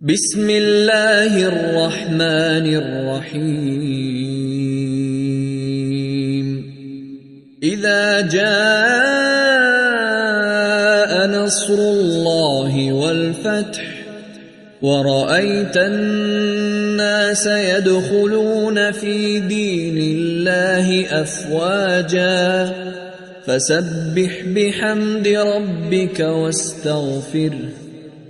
بسم الله الرحمن الرحيم إذا جاء نصر الله والفتح ورأيت الناس يدخلون في دين الله أفواجا فسبح بحمد ربك واستغفره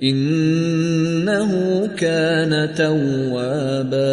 إنه كان توابا۔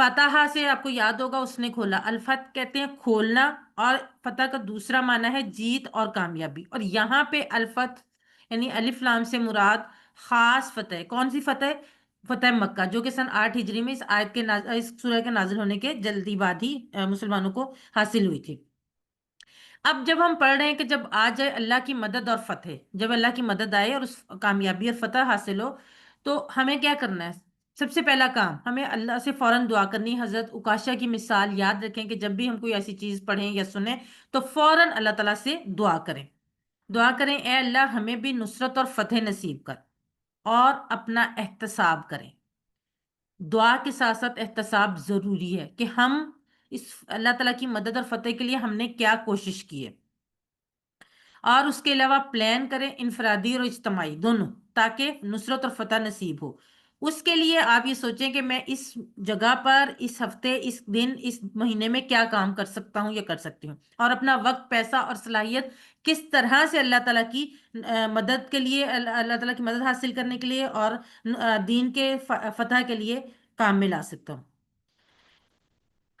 فتح سے آپ کو یاد ہوگا اس نے کھولا، الفتح کہتے ہیں کھولنا، اور فتح کا دوسرا معنی ہے جیت اور کامیابی، اور یہاں پہ الفتح یعنی الف لام سے مراد خاص فتح، کون سی فتح؟ فتح مکہ، جو کہ سن 8 ہجری میں اس آیت کے اس سورہ کے نازل ہونے کے جلدی بعد ہی مسلمانوں کو حاصل ہوئی تھی۔ اب جب ہم پڑھ رہے ہیں کہ جب آ جائے اللہ کی مدد اور فتح، جب اللہ کی مدد آئے اور اس کامیابی اور فتح حاصل ہو، تو ہمیں کیا کرنا ہے؟ سب سے پہلا کام ہمیں اللہ سے فوراً دعا کرنی ہے۔ حضرت عکاشہ کی مثال یاد رکھیں کہ جب بھی ہم کوئی ایسی چیز پڑھیں یا سنیں تو فوراً اللہ تعالیٰ سے دعا کریں، دعا کریں اے اللہ ہمیں بھی نصرت اور فتح نصیب کر، اور اپنا احتساب کریں۔ دعا کے ساتھ ساتھ احتساب ضروری ہے کہ ہم اس اللہ تعالیٰ کی مدد اور فتح کے لیے ہم نے کیا کوشش کی ہے، اور اس کے علاوہ پلان کریں انفرادی اور اجتماعی دونوں، تاکہ نصرت اور فتح نصیب ہو۔ اس کے لیے آپ یہ سوچیں کہ میں اس جگہ پر اس ہفتے اس دن اس مہینے میں کیا کام کر سکتا ہوں یا کر سکتی ہوں، اور اپنا وقت پیسہ اور صلاحیت کس طرح سے اللہ تعالیٰ کی مدد کے لیے، اللہ تعالیٰ کی مدد حاصل کرنے کے لیے اور دین کے فتح کے لیے کام میں لا سکتا ہوں۔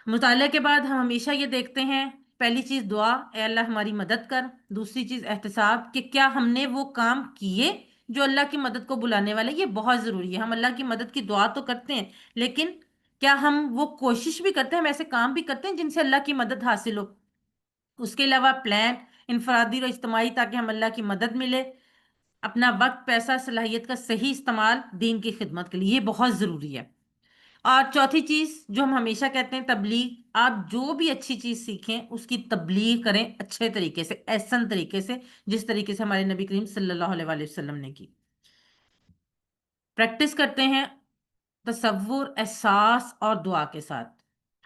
مطالعے کے بعد ہم ہمیشہ یہ دیکھتے ہیں، پہلی چیز دعا، اے اللہ ہماری مدد کر، دوسری چیز احتساب کہ کیا ہم نے وہ کام کیے جو اللہ کی مدد کو بلانے والے۔ یہ بہت ضروری ہے، ہم اللہ کی مدد کی دعا تو کرتے ہیں لیکن کیا ہم وہ کوشش بھی کرتے ہیں، ہم ایسے کام بھی کرتے ہیں جن سے اللہ کی مدد حاصل ہو۔ اس کے علاوہ پلان انفرادی اور اجتماعی تاکہ ہم اللہ کی مدد ملے، اپنا وقت پیسہ صلاحیت کا صحیح استعمال دین کی خدمت کے لیے، یہ بہت ضروری ہے۔ اور چوتھی چیز جو ہم ہمیشہ کہتے ہیں تبلیغ، آپ جو بھی اچھی چیز سیکھیں اس کی تبلیغ کریں اچھے طریقے سے، احسن طریقے سے، جس طریقے سے ہمارے نبی کریم صلی اللہ علیہ وآلہ وسلم نے کی۔ پریکٹس کرتے ہیں تصور، احساس اور دعا کے ساتھ۔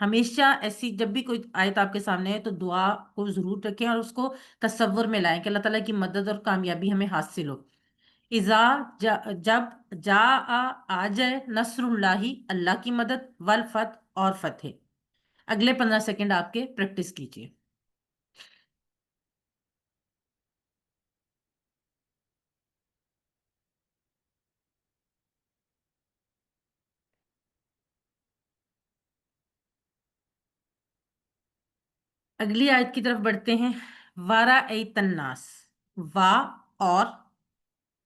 ہمیشہ ایسی جب بھی کوئی آیت آپ کے سامنے ہے تو دعا کو ضرور رکھیں اور اس کو تصور میں لائیں کہ اللہ تعالیٰ کی مدد اور کامیابی ہمیں حاصل ہو۔ اذا جب جا آ جائے نصر اللہ، اللہ کی مدد، والفتح اور فتح۔ اگلے 15 سیکنڈ آپ کے پریکٹس کیجیے۔ اگلی آیت کی طرف بڑھتے ہیں۔ وارا ایت الناس، وا اور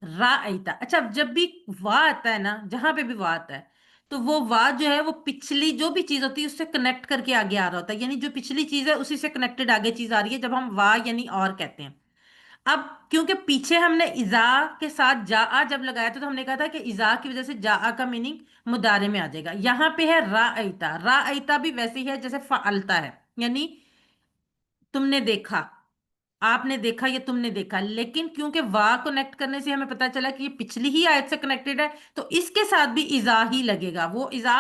را ایتا۔ اچھا جب بھی وا آتا ہے نا، جہاں پہ بھی وا آتا ہے تو وہ وا جو ہے وہ پچھلی جو بھی چیز ہوتی ہے اس سے کنیکٹ کر کے آگے آ رہا ہوتا ہے، یعنی جو پچھلی چیز ہے اسی سے کنیکٹڈ آگے چیز آ رہی ہے جب ہم وا یعنی اور کہتے ہیں۔ اب کیونکہ پیچھے ہم نے اذا کے ساتھ جا جب لگایا تھا تو ہم نے کہا تھا کہ اذا کی وجہ سے جا کا میننگ مضارع میں آ جائے گا۔ یہاں پہ ہے را ایتا، را ایتا بھی ویسے ہی ہے جیسے فعلتا ہے، یعنی تم نے دیکھا، آپ نے دیکھا یا تم نے دیکھا، لیکن کیونکہ وا کنیکٹ کرنے سے ہمیں پتا چلا کہ یہ پچھلی ہی آیت سے کنیکٹڈ ہے تو اس کے ساتھ بھی اذا ہی لگے گا۔ وہ اذا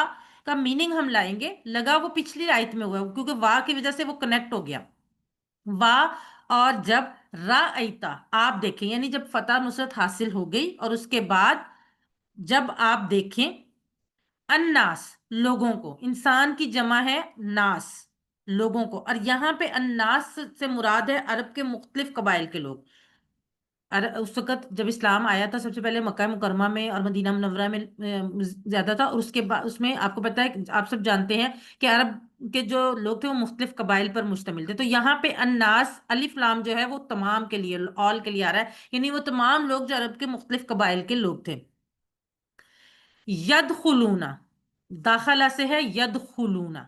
کا میننگ ہم لائیں گے، لگا وہ پچھلی آیت میں ہوا کیونکہ وا کی وجہ سے وہ کنیکٹ ہو گیا۔ وا اور جب را ایتا آپ دیکھیں، یعنی جب فتح نصرت حاصل ہو گئی اور اس کے بعد جب آپ دیکھیں الناس لوگوں کو، انسان کی جمع ہے ناس لوگوں کو، اور یہاں پہ الناس سے مراد ہے عرب کے مختلف قبائل کے لوگ۔ اس وقت جب اسلام آیا تھا سب سے پہلے مکہ مکرمہ میں اور مدینہ منورہ میں زیادہ تھا، اور اس کے بعد اس میں آپ کو پتا ہے، آپ سب جانتے ہیں کہ عرب کے جو لوگ تھے وہ مختلف قبائل پر مشتمل تھے، تو یہاں پہ الناس الف لام جو ہے وہ تمام کے لیے، آل کے لیے آ رہا ہے، یعنی وہ تمام لوگ جو عرب کے مختلف قبائل کے لوگ تھے۔ یدخلونا، داخلہ سے ہے یدخلونا،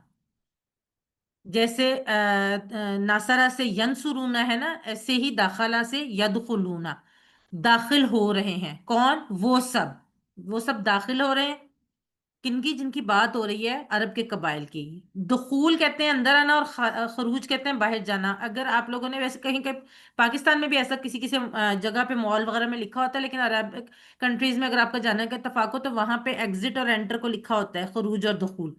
جیسے ناصرہ سے ینصرونا ہے نا، ایسے ہی داخلہ سے یدخلونا، داخل ہو رہے ہیں۔ کون؟ وہ سب داخل ہو رہے ہیں، کن کی؟ جن کی بات ہو رہی ہے عرب کے قبائل کی۔ دخول کہتے ہیں اندر آنا، اور خروج کہتے ہیں باہر جانا۔ اگر آپ لوگوں نے ویسے کہیں کہ پاکستان میں بھی ایسا کسی کسی جگہ پہ مال وغیرہ میں لکھا ہوتا ہے، لیکن عرب کنٹریز میں اگر آپ کا جانے کا اتفاق ہو تو وہاں پہ ایگزٹ اور انٹر کو لکھا ہوتا ہے، خروج اور دخول۔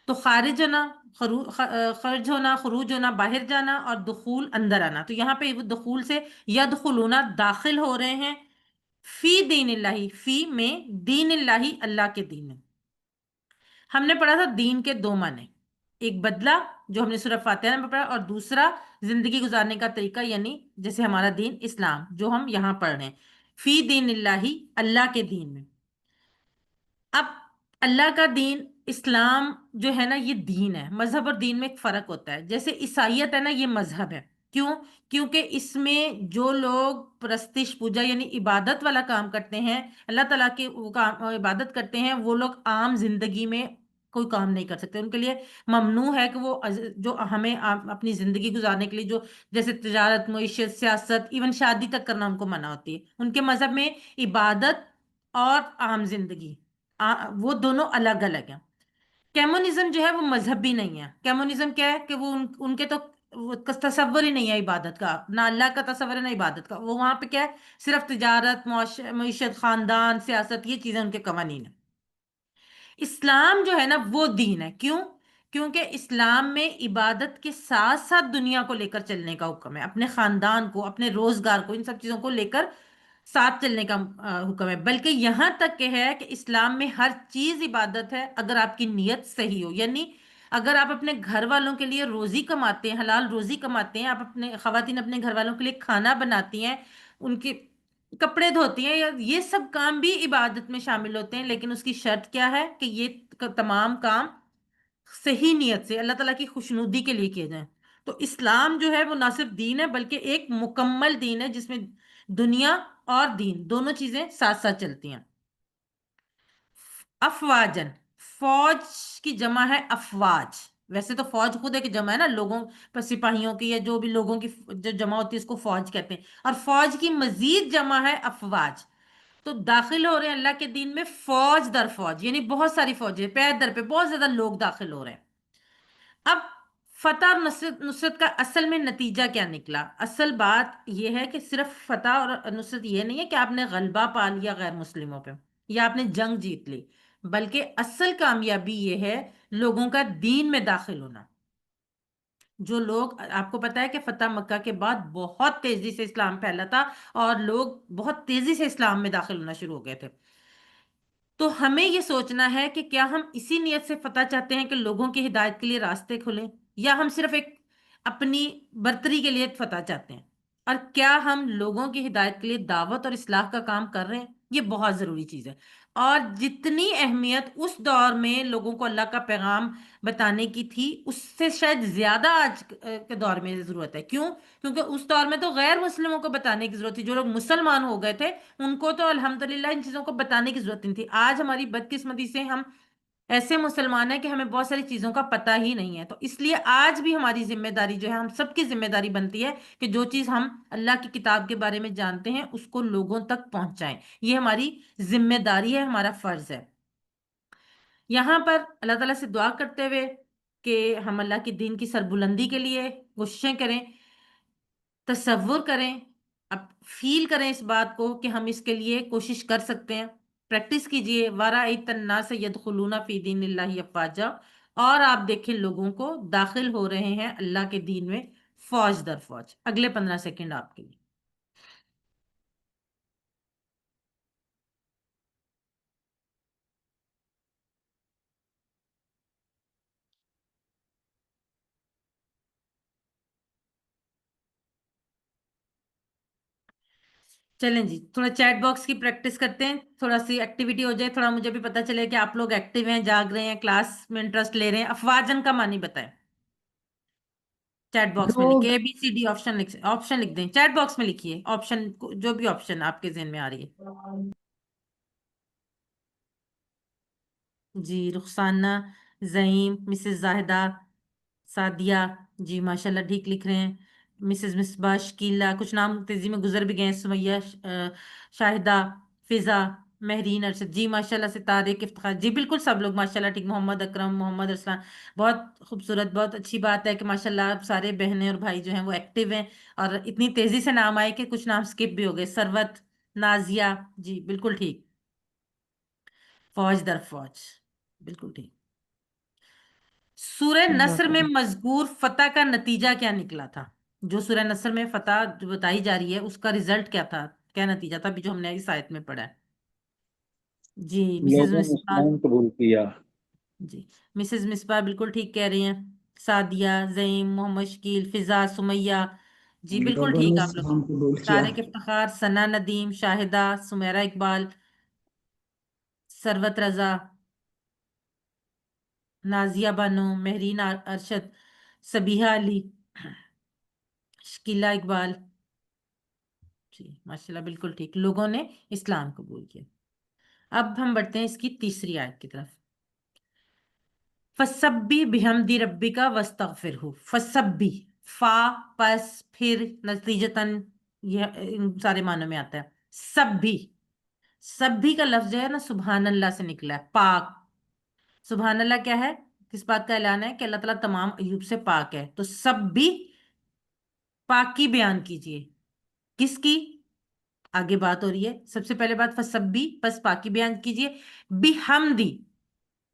تو خارج ہونا، خرج ہونا، خروج ہونا باہر جانا، اور دخول اندر آنا۔ تو یہاں پہ وہ دخول سے یدخلونا داخل ہو رہے ہیں، فی دین اللہ، فی میں دین اللہ، اللہ کے دین میں۔ ہم نے پڑھا تھا دین کے دو معنی، ایک بدلہ جو ہم نے سورہ فاتحہ میں پڑھا، اور دوسرا زندگی گزارنے کا طریقہ، یعنی جیسے ہمارا دین اسلام جو ہم یہاں پڑھ رہے ہیں، فی دین اللہ، اللہ کے دین میں۔ اب اللہ کا دین اسلام جو ہے نا یہ دین ہے، مذہب اور دین میں ایک فرق ہوتا ہے. جیسے عیسائیت ہے نا یہ مذہب ہے. کیوں؟ کیونکہ اس میں جو لوگ پرستش پوجا یعنی عبادت والا کام کرتے ہیں، اللہ تعالیٰ کی وہ کام عبادت کرتے ہیں، وہ لوگ عام زندگی میں کوئی کام نہیں کر سکتے. ان کے لیے ممنوع ہے کہ وہ جو ہمیں اپنی زندگی گزارنے کے لیے جو جیسے تجارت، معیشت، سیاست، ایون شادی تک کرنا ان کو منع ہوتی ہے. ان کے مذہب میں عبادت اور عام زندگی وہ دونوں الگ الگ ہیں. کیمونزم جو ہے وہ مذہب بھی نہیں ہے. کیمونزم کیا ہے کہ وہ ان کے تو وہ تصور ہی نہیں ہے عبادت کا، نہ اللہ کا تصور ہے نہ عبادت کا. وہ وہاں پہ کیا ہے، صرف تجارت، معیشت، خاندان، سیاست، یہ چیزیں ان کے قوانین ہیں. اسلام جو ہے نا وہ دین ہے. کیوں؟ کیونکہ اسلام میں عبادت کے ساتھ ساتھ دنیا کو لے کر چلنے کا حکم ہے، اپنے خاندان کو، اپنے روزگار کو، ان سب چیزوں کو لے کر ساتھ چلنے کا حکم ہے. بلکہ یہاں تک کہ ہے کہ اسلام میں ہر چیز عبادت ہے اگر آپ کی نیت صحیح ہو. یعنی اگر آپ اپنے گھر والوں کے لیے روزی کماتے ہیں، حلال روزی کماتے ہیں، آپ اپنے خواتین اپنے گھر والوں کے لیے کھانا بناتی ہیں، ان کے کپڑے دھوتی ہیں، یہ سب کام بھی عبادت میں شامل ہوتے ہیں. لیکن اس کی شرط کیا ہے کہ یہ تمام کام صحیح نیت سے اللہ تعالیٰ کی خوشنودی کے لیے کیے جائیں. تو اسلام جو ہے وہ نہ صرف دین ہے بلکہ ایک مکمل دین ہے جس میں دنیا اور دین دونوں چیزیں ساتھ ساتھ چلتی ہیں. افواجن، فوج کی جمع ہے افواج. ویسے تو فوج خود ایک جمع ہے نا، لوگوں پر سپاہیوں کی یا جو بھی لوگوں کی جو جمع ہوتی ہے اس کو فوج کہتے ہیں. اور فوج کی مزید جمع ہے افواج. تو داخل ہو رہے ہیں اللہ کے دین میں فوج در فوج، یعنی بہت ساری فوجیں پے در پہ بہت زیادہ لوگ داخل ہو رہے ہیں. اب فتح اور نصرت کا اصل میں نتیجہ کیا نکلا؟ اصل بات یہ ہے کہ صرف فتح اور نصرت یہ نہیں ہے کہ آپ نے غلبہ پا لیا غیر مسلموں پہ یا آپ نے جنگ جیت لی، بلکہ اصل کامیابی یہ ہے لوگوں کا دین میں داخل ہونا. جو لوگ، آپ کو پتا ہے کہ فتح مکہ کے بعد بہت تیزی سے اسلام پھیلا تھا اور لوگ بہت تیزی سے اسلام میں داخل ہونا شروع ہو گئے تھے. تو ہمیں یہ سوچنا ہے کہ کیا ہم اسی نیت سے فتح چاہتے ہیں کہ لوگوں کی ہدایت کے لیے راستے کھلیں، یا ہم صرف ایک اپنی برتری کے لیے فتح چاہتے ہیں. اور کیا ہم لوگوں کی ہدایت کے لیے دعوت اور اصلاح کا کام کر رہے ہیں؟ یہ بہت ضروری چیز ہے. اور جتنی اہمیت اس دور میں لوگوں کو اللہ کا پیغام بتانے کی تھی اس سے شاید زیادہ آج کے دور میں ضرورت ہے. کیوں؟ کیونکہ اس دور میں تو غیر مسلموں کو بتانے کی ضرورت تھی. جو لوگ مسلمان ہو گئے تھے ان کو تو الحمدللہ ان چیزوں کو بتانے کی ضرورت نہیں تھی. آج ہماری بدقسمتی سے ہم ایسے مسلمان ہیں کہ ہمیں بہت ساری چیزوں کا پتہ ہی نہیں ہے. تو اس لیے آج بھی ہماری ذمہ داری جو ہے، ہم سب کی ذمہ داری بنتی ہے کہ جو چیز ہم اللہ کی کتاب کے بارے میں جانتے ہیں اس کو لوگوں تک پہنچائیں. یہ ہماری ذمہ داری ہے، ہمارا فرض ہے. یہاں پر اللہ تعالیٰ سے دعا کرتے ہوئے کہ ہم اللہ کے دین کی سربلندی کے لیے کوششیں کریں، تصور کریں، اب فیل کریں اس بات کو کہ ہم اس کے لیے کوشش کر سکتے ہیں. پریکٹس کیجئے. وَرَأَيْتَ النَّاسَ يَدْخُلُونَ فِي دِينِ اللَّهِ أَفْوَاجًا، اور آپ دیکھیں لوگوں کو داخل ہو رہے ہیں اللہ کے دین میں فوج در فوج. اگلے 15 سیکنڈ آپ کے لیے. چلیں جی، تھوڑا چیٹ باکس کی پریکٹس کرتے ہیں، تھوڑا سی ایکٹیویٹی ہو جائے، تھوڑا مجھے بھی پتا چلے کہ آپ لوگ ایکٹیو ہیں، جاگ رہے ہیں، کلاس میں انٹرسٹ لے رہے ہیں. افواجن کا معنی بتائیں چیٹ باکس میں. لکھیں لوگ ABCD آپشن لکھ دیں چیٹ باکس میں. لکھیے آپشن، جو بھی آپشن آپ کے ذہن میں آ رہی ہے. جی، رخسانہ، زعیم، مسز زاہدہ، سعدیہ. جی ماشاءاللہ ٹھیک لکھ رہے ہیں. مسز مصباح، شکیلا، کچھ نام تیزی میں گزر بھی گئے ہیں. سمیہ، شاہدہ، فضا، مہرین، ارشد. جی ماشاءاللہ سے طارق، افتخار. جی بالکل سب لوگ ماشاءاللہ ٹھیک. محمد اکرم، محمد ارسلان. بہت خوبصورت، بہت اچھی بات ہے کہ ماشاءاللہ آپ سارے بہنیں اور بھائی جو ہیں وہ ایکٹیو ہیں اور اتنی تیزی سے نام آئے کہ کچھ نام سکپ بھی ہو گئے. سروت، نازیہ. جی بالکل ٹھیک. فوج در فوج، بالکل ٹھیک. سورہ نصر میں مذکور فتح کا نتیجہ کیا نکلا تھا؟ جو سورہ نصر میں فتح جو بتائی جا رہی ہے اس کا رزلٹ کیا تھا، کیا نتیجہ تھا، ابھی جو ہم نے اس آیت میں پڑھا ہے؟ جی مسز لوگوں نے مصباح. اسلام قبول کیا. جی مسز مصباح بالکل ٹھیک کہہ رہی ہیں. سعدیہ، زعیم، محمد شکیل، فضا، سمیہ. جی بالکل لوگوں نے ٹھیک آپ لوگ. اسلام قبول کیا. طارق افتخار، ثنا ندیم، شاہدہ، سمیرہ اقبال، ثروت رضا. نازیہ بانو، مہرین ارشد، سبیحہ علی، شکیلا اقبال. جی ماشاء اللہ بالکل ٹھیک، لوگوں نے اسلام قبول کیا. اب ہم بڑھتے ہیں اس کی تیسری آیت کی طرف. فسبی بحمدی ربی کا وستغفر ہو. فسبی، فا، پس، پھر، نتیجتاً، یہ ان سارے معنوں میں آتا ہے. سب بھی، سب بھی کا لفظ جو ہے نا سبحان اللہ سے نکلا ہے، پاک. سبحان اللہ کیا ہے؟ کس بات کا اعلان ہے؟ کہ اللہ تعالیٰ تمام عیوب سے پاک ہے. تو سب بھی پاکی بیان کیجئے. کس کی؟ آگے بات ہو رہی ہے. سب سے پہلے بات فسبی، پس پاکی بیان کیجئے. بحمدی،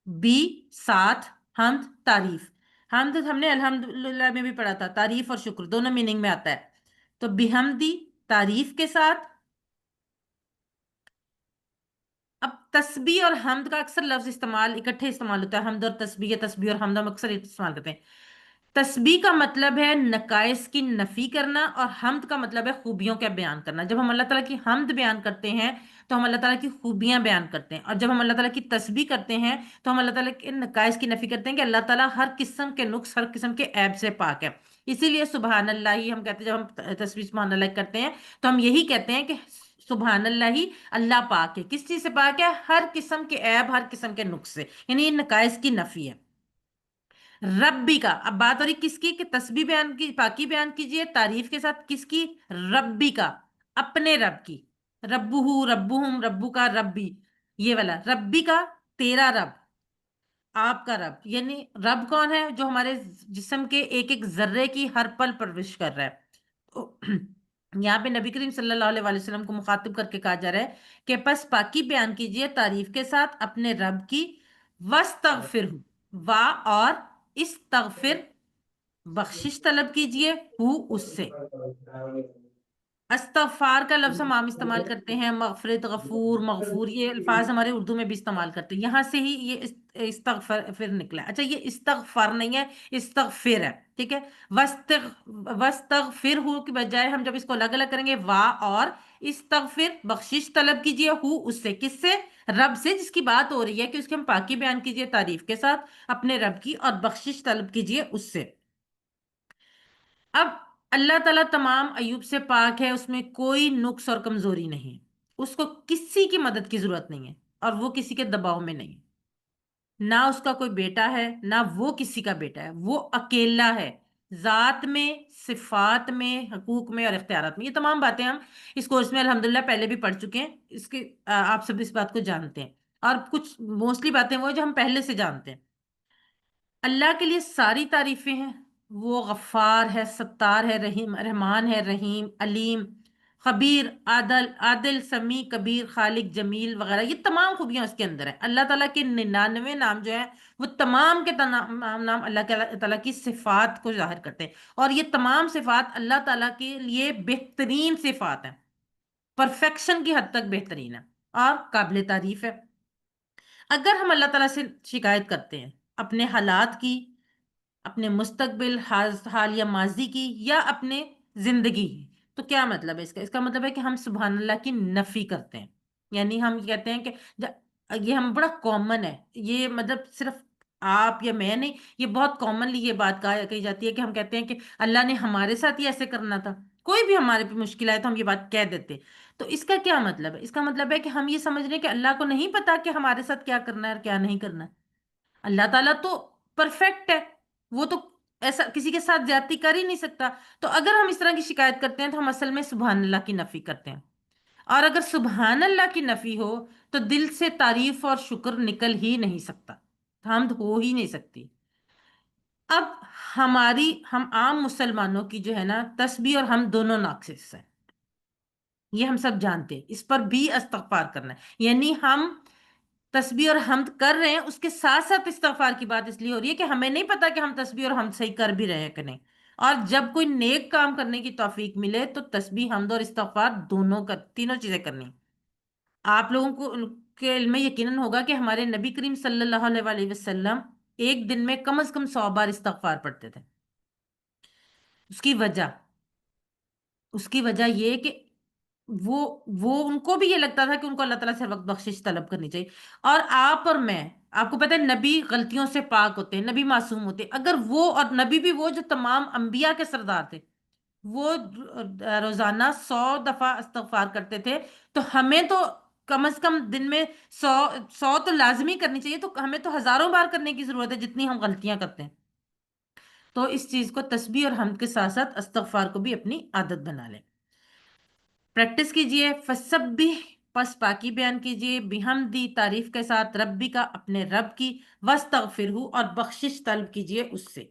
بی ساتھ، حمد تعریف. حمد ہم نے الحمدللہ میں بھی پڑھا تھا، تعریف اور شکر دونوں میننگ میں آتا ہے. تو بحمدی تعریف کے ساتھ. اب تسبیح اور حمد کا اکثر لفظ استعمال اکٹھے استعمال ہوتا ہے. حمد اور تسبیح، یا تسبیح اور حمد ہم اکثر استعمال کرتے ہیں. تسبیح کا مطلب ہے نقائص کی نفی کرنا، اور حمد کا مطلب ہے خوبیوں کا بیان کرنا. جب ہم اللہ تعالیٰ کی حمد بیان کرتے ہیں تو ہم اللہ تعالیٰ کی خوبیاں بیان کرتے ہیں، اور جب ہم اللہ تعالیٰ کی تسبیح کرتے ہیں تو ہم اللہ تعالیٰ کے نقائص کی نفی کرتے ہیں کہ اللہ تعالیٰ ہر قسم کے نقص، ہر قسم کے عیب سے پاک ہے. اسی لیے سبحان اللہ ہی ہم کہتے ہیں. جب ہم تسبیح سبحان اللہ کرتے ہیں تو ہم یہی کہتے ہیں کہ سبحان اللہ ہی، اللہ پاک ہے. کس چیز سے پاک ہے؟ ہر قسم کے عیب، ہر قسم کے نقص سے، یعنی یہ نقائص کی نفی ہے. ربی کا، اب بات ہو رہی کس کی؟ کہ تسبیح بیان کی، پاکی بیان کیجئے تعریف کے ساتھ. کس کی؟ ربی کا، اپنے رب کی. ربہ، ربہم، ربو کا، ربی، یہ والا ربی کا، تیرا رب، آپ کا رب. یعنی رب کون ہے؟ جو ہمارے جسم کے ایک ایک ذرے کی ہر پل پرورش کر رہا ہے. تو یہاں پہ نبی کریم صلی اللہ علیہ وسلم کو مخاطب کر کے کہا جا رہا ہے کہ پس پاکی بیان کیجئے تعریف کے ساتھ اپنے رب کی. وستغفر، وا اور استغفر، بخشش طلب کیجئے، ہو اس سے. استغفار کا لفظ ہم عام استعمال کرتے ہیں، مغفرت، غفور، مغفور، یہ الفاظ ہمارے اردو میں بھی استعمال کرتے ہیں. یہاں سے ہی یہ استغفر نکلا ہے. اچھا یہ استغفار نہیں ہے، استغفر ہے. ٹھیک ہے. وستغفر ہو کی بجائے ہم جب اس کو الگ الگ کریں گے، وا اور استغفر، بخشش طلب کیجئے، ہو اس سے. کس سے؟ رب سے، جس کی بات ہو رہی ہے کہ اس کی ہم پاکی بیان کیجئے تعریف کے ساتھ اپنے رب کی، اور بخشش طلب کیجئے اس سے. اب اللہ تعالیٰ تمام عیوب سے پاک ہے، اس میں کوئی نقص اور کمزوری نہیں. اس کو کسی کی مدد کی ضرورت نہیں ہے، اور وہ کسی کے دباؤ میں نہیں. نہ اس کا کوئی بیٹا ہے، نہ وہ کسی کا بیٹا ہے. وہ اکیلا ہے، ذات میں، صفات میں، حقوق میں اور اختیارات میں. یہ تمام باتیں ہم اس کورس میں الحمدللہ پہلے بھی پڑھ چکے ہیں. اس کے آپ سب اس بات کو جانتے ہیں، اور کچھ موسٹلی باتیں وہ جو ہم پہلے سے جانتے ہیں. اللہ کے لیے ساری تعریفیں ہیں. وہ غفار ہے، ستار ہے، رحیم، رحمان ہے، رحیم، علیم، خبیر، عادل، عادل، سمیع، کبیر، خالق، جمیل وغیرہ. یہ تمام خوبیاں اس کے اندر ہیں. اللہ تعالیٰ کے 99 نام جو ہیں وہ تمام کے تمام نام اللہ تعالیٰ کی صفات کو ظاہر کرتے ہیں. اور یہ تمام صفات اللہ تعالیٰ کے لیے بہترین صفات ہیں، پرفیکشن کی حد تک بہترین ہے اور قابل تعریف ہے. اگر ہم اللہ تعالیٰ سے شکایت کرتے ہیں اپنے حالات کی، اپنے مستقبل، حال یا ماضی کی، یا اپنے زندگی کی، تو کیا مطلب ہے اس کا؟ اس کا مطلب ہے کہ ہم سبحان اللہ کی نفی کرتے ہیں. یعنی ہم کہتے ہیں کہ یہ ہم بڑا کامن ہے، یہ مطلب صرف آپ یا میں نہیں، یہ بہت کامنلی یہ بات کہی جاتی ہے کہ ہم کہتے ہیں کہ اللہ نے ہمارے ساتھ ہی ایسے کرنا تھا. کوئی بھی ہمارے پہ مشکل آئے تو ہم یہ بات کہہ دیتے. تو اس کا کیا مطلب ہے؟ اس کا مطلب ہے کہ ہم یہ سمجھ رہے ہیں کہ اللہ کو نہیں پتا کہ ہمارے ساتھ کیا کرنا ہے اور کیا نہیں کرنا ہے. اللہ تعالیٰ تو پرفیکٹ ہے، وہ تو ایسا کسی کے ساتھ زیادتی کر ہی نہیں سکتا. تو اگر ہم اس طرح کی شکایت کرتے ہیں تو ہم اصل میں سبحان اللہ کی نفی کرتے ہیں. اور اگر سبحان اللہ کی نفی ہو تو دل سے تعریف اور شکر نکل ہی نہیں سکتا، حمد ہو ہی نہیں سکتی. اب ہم عام مسلمانوں کی جو ہے نا تسبیح اور ہم دونوں ناقص ہیں، یہ ہم سب جانتے ہیں. اس پر بھی استغفار کرنا ہے. یعنی ہم تسبیح اور حمد کر رہے ہیں، اس کے ساتھ ساتھ استغفار کی بات اس لیے ہو رہی ہے کہ ہمیں نہیں پتا کہ ہم تسبیح اور حمد صحیح کر بھی رہے ہیں کہ نہیں. اور جب کوئی نیک کام کرنے کی توفیق ملے تو تسبیح، حمد اور استغفار دونوں تینوں چیزیں کرنی. آپ لوگوں کو کے علم میں یقیناً ہوگا کہ ہمارے نبی کریم صلی اللہ علیہ وآلہ وسلم ایک دن میں کم از کم 100 بار استغفار پڑھتے تھے. اس کی وجہ، یہ کہ وہ ان کو بھی یہ لگتا تھا کہ ان کو اللہ تعالیٰ سے ہر وقت بخشش طلب کرنی چاہیے. اور آپ اور میں آپ کو پتہ ہے نبی غلطیوں سے پاک ہوتے ہیں، نبی معصوم ہوتے ہیں، اگر وہ، اور نبی بھی وہ جو تمام انبیاء کے سردار تھے، وہ روزانہ 100 دفعہ استغفار کرتے تھے، تو ہمیں تو کم از کم دن میں 100 تو لازمی کرنی چاہیے، تو ہمیں تو ہزاروں بار کرنے کی ضرورت ہے جتنی ہم غلطیاں کرتے ہیں۔ تو اس چیز کو تسبیح اور حمد کے ساتھ ساتھ استغفار کو بھی اپنی عادت بنا لیں، پریکٹس کیجئے۔ فسبح، پس پاکی بیان کیجئے، بحمدی، تعریف کے ساتھ، ربی کا، اپنے رب کی، واستغفرہ، اور بخشش طلب کیجئے اس سے۔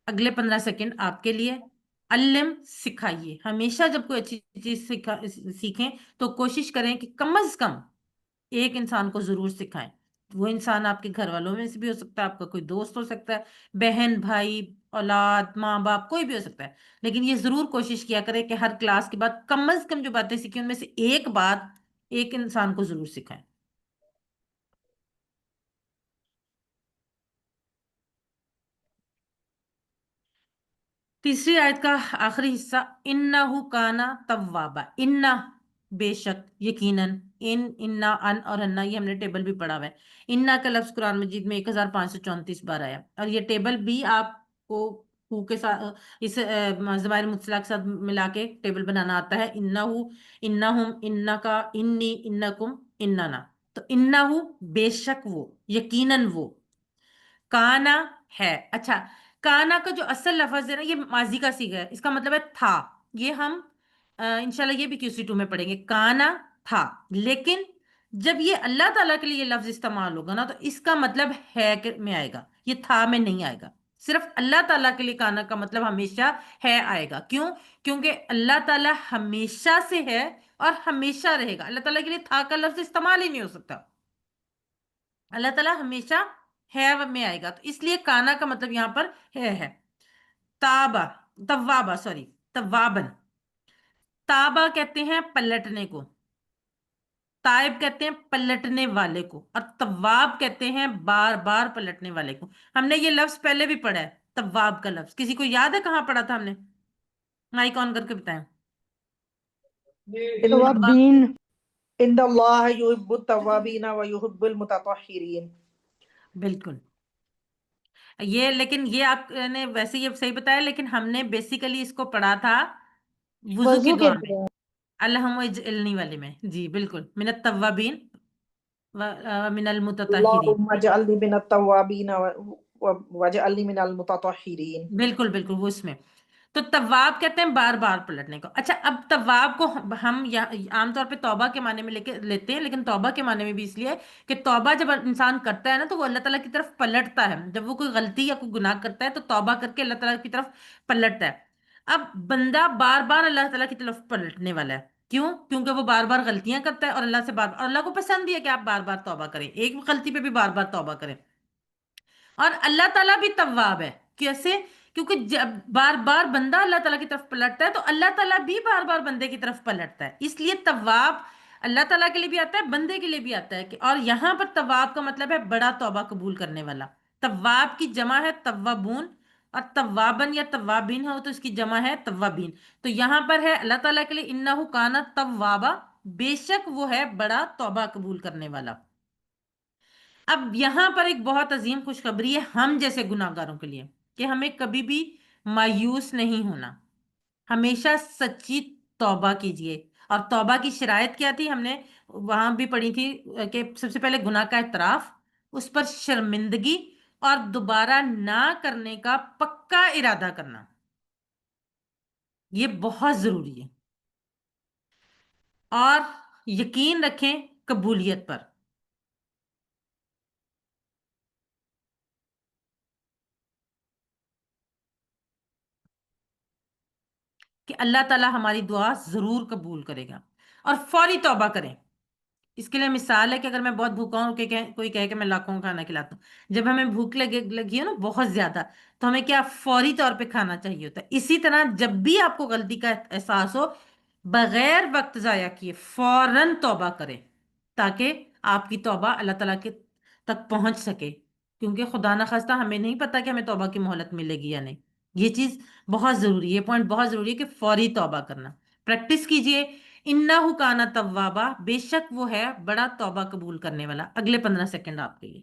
اگلے 15 سیکنڈ آپ کے لیے۔ علم، سکھائیے، ہمیشہ جب کوئی اچھی چیز سیکھیں تو کوشش کریں کہ کم از کم ایک انسان کو ضرور سکھائیں۔ وہ انسان آپ کے گھر والوں میں سے بھی ہو سکتا ہے، آپ کا کوئی دوست ہو سکتا ہے، بہن، بھائی، اولاد، ماں باپ، کوئی بھی ہو سکتا ہے، لیکن یہ ضرور کوشش کیا کرے کہ ہر کلاس کے بعد کم از کم جو باتیں سیکھیں ان میں سے ایک بات ایک انسان کو ضرور سکھائیں۔ تیسری آیت کا آخری حصہ، انہو کانا توابا، انہ، بے شک، یقیناً، انہ، ان اور انہ، یہ ہم نے ٹیبل بھی پڑھا ہوا ہے۔ انہ کا لفظ قرآن مجید میں 1534 بار آیا، اور یہ ٹیبل بھی آپ کو ہو کے ساتھ، اس ضمائر متصلہ کے ساتھ ملا کے ٹیبل بنانا آتا ہے۔ انہو، انہم، انکا، انی، انکم، اننا، تو انہو، بے شک وہ، یقیناً وہ، کانا، ہے۔ اچھا، کانا کا جو اصل لفظ ہے نا، یہ ماضی کا صیغہ ہے، اس کا مطلب ہے تھا۔ یہ ہم انشاءاللہ یہ بھی QC2 میں پڑھیں گے، کانا، تھا۔ لیکن جب یہ اللہ تعالیٰ کے لیے یہ لفظ استعمال ہوگا نا، تو اس کا مطلب ہے میں آئے گا، یہ تھا میں نہیں آئے گا۔ صرف اللہ تعالیٰ کے لیے کانا کا مطلب ہمیشہ ہے آئے گا۔ کیوں؟ کیونکہ اللہ تعالیٰ ہمیشہ سے ہے اور ہمیشہ رہے گا، اللہ تعالیٰ کے لیے تھا کا لفظ استعمال ہی نہیں ہو سکتا۔ اللہ تعالیٰ ہمیشہ ہے میں آئے گا، تو اس لیے کانا کا مطلب یہاں پر ہے۔ تابا، توابا، سوری، توابن، تابا کہتے ہیں پلٹنے کو، تائب کہتے ہیں پلٹنے والے کو، اور تواب کہتے ہیں بار بار پلٹنے والے کو۔ ہم نے یہ لفظ پہلے بھی پڑھا ہے، تواب کا لفظ کسی کو یاد ہے کہاں پڑھا تھا ہم نے؟ مائک آن کر کے بتائیں۔ تواب، توابین، ان اللہ یحب التوابین و یحب المتطہرین۔ بالکل، یہ لیکن یہ آپ نے ویسے یہ صحیح بتایا، لیکن ہم نے بیسیکلی اس کو پڑھا تھا وضو کی وضو کے دعا میں، لیے اللہم اجعلنی والے میں، جی بالکل، من التوابین من المتطہرین، اللہم اجعلنی من التوابین واجعلنی من المتطہرین۔ بالکل بالکل، وہ اس میں تو تواب کہتے ہیں بار بار پلٹنے کو۔ اچھا، اب تواب کو ہم عام طور پہ توبہ کے معنی میں لیتے ہیں، لیکن توبہ کے معنی میں بھی اس لیے کہ توبہ جب انسان کرتا ہے نا، تو وہ اللہ تعالیٰ کی طرف پلٹتا ہے۔ جب وہ کوئی غلطی یا کوئی گناہ کرتا ہے تو توبہ کر کے اللہ تعالیٰ کی طرف پلٹتا ہے۔ اب بندہ بار بار اللہ تعالیٰ کی طرف پلٹنے والا ہے، کیوں؟ کیونکہ وہ بار بار غلطیاں کرتا ہے، اور اللہ سے اور اللہ کو پسند ہی ہے کہ آپ بار بار توبہ کریں، ایک غلطی پہ بھی بار بار توبہ کریں۔ اور اللہ تعالیٰ بھی تواب ہے، کیسے؟ کیونکہ جب بار بار بندہ اللہ تعالیٰ کی طرف پلٹتا ہے تو اللہ تعالیٰ بھی بار بار بندے کی طرف پلٹتا ہے، اس لیے تواب اللہ تعالیٰ کے لیے بھی آتا ہے، بندے کے لیے بھی آتا ہے اور یہاں پر تواب کا مطلب ہے بڑا توبہ قبول کرنے والا۔ تواب کی جمع ہے توابون، اور توابن یا توابین ہو تو اس کی جمع ہے توابین۔ تو یہاں پر ہے اللہ تعالیٰ کے لیے انہو کانا توابا، بے شک وہ ہے بڑا توبہ قبول کرنے والا۔ اب یہاں پر ایک بہت عظیم خوشخبری ہے ہم جیسے گناہ گاروں کے لیے، کہ ہمیں کبھی بھی مایوس نہیں ہونا، ہمیشہ سچی توبہ کیجئے۔ اور توبہ کی شرائط کیا تھی؟ ہم نے وہاں بھی پڑھی تھی کہ سب سے پہلے گناہ کا اعتراف، اس پر شرمندگی، اور دوبارہ نہ کرنے کا پکا ارادہ کرنا، یہ بہت ضروری ہے۔ اور یقین رکھیں قبولیت پر، کہ اللہ تعالیٰ ہماری دعا ضرور قبول کرے گا، اور فوری توبہ کریں۔ اس کے لیے مثال ہے کہ اگر میں بہت بھوکا ہوں، کوئی کہے کہ میں لاکھوں کا کھانا کھلاتا ہوں، جب ہمیں بھوک لگی ہے نا بہت زیادہ، تو ہمیں کیا فوری طور پہ کھانا چاہیے ہوتا ہے۔ اسی طرح جب بھی آپ کو غلطی کا احساس ہو، بغیر وقت ضائع کیے فوراً توبہ کریں، تاکہ آپ کی توبہ اللہ تعالیٰ کے تک پہنچ سکے، کیونکہ خدا نخواستہ ہمیں نہیں پتا کہ ہمیں توبہ کی مہلت ملے گی یا نہیں۔ یہ چیز بہت ضروری ہے، یہ پوائنٹ بہت ضروری ہے کہ فوری توبہ کرنا۔ پریکٹس کیجئے، انہو کانا توابا، بے شک وہ ہے بڑا توبہ قبول کرنے والا۔ اگلے 15 سیکنڈ آپ کے لیے۔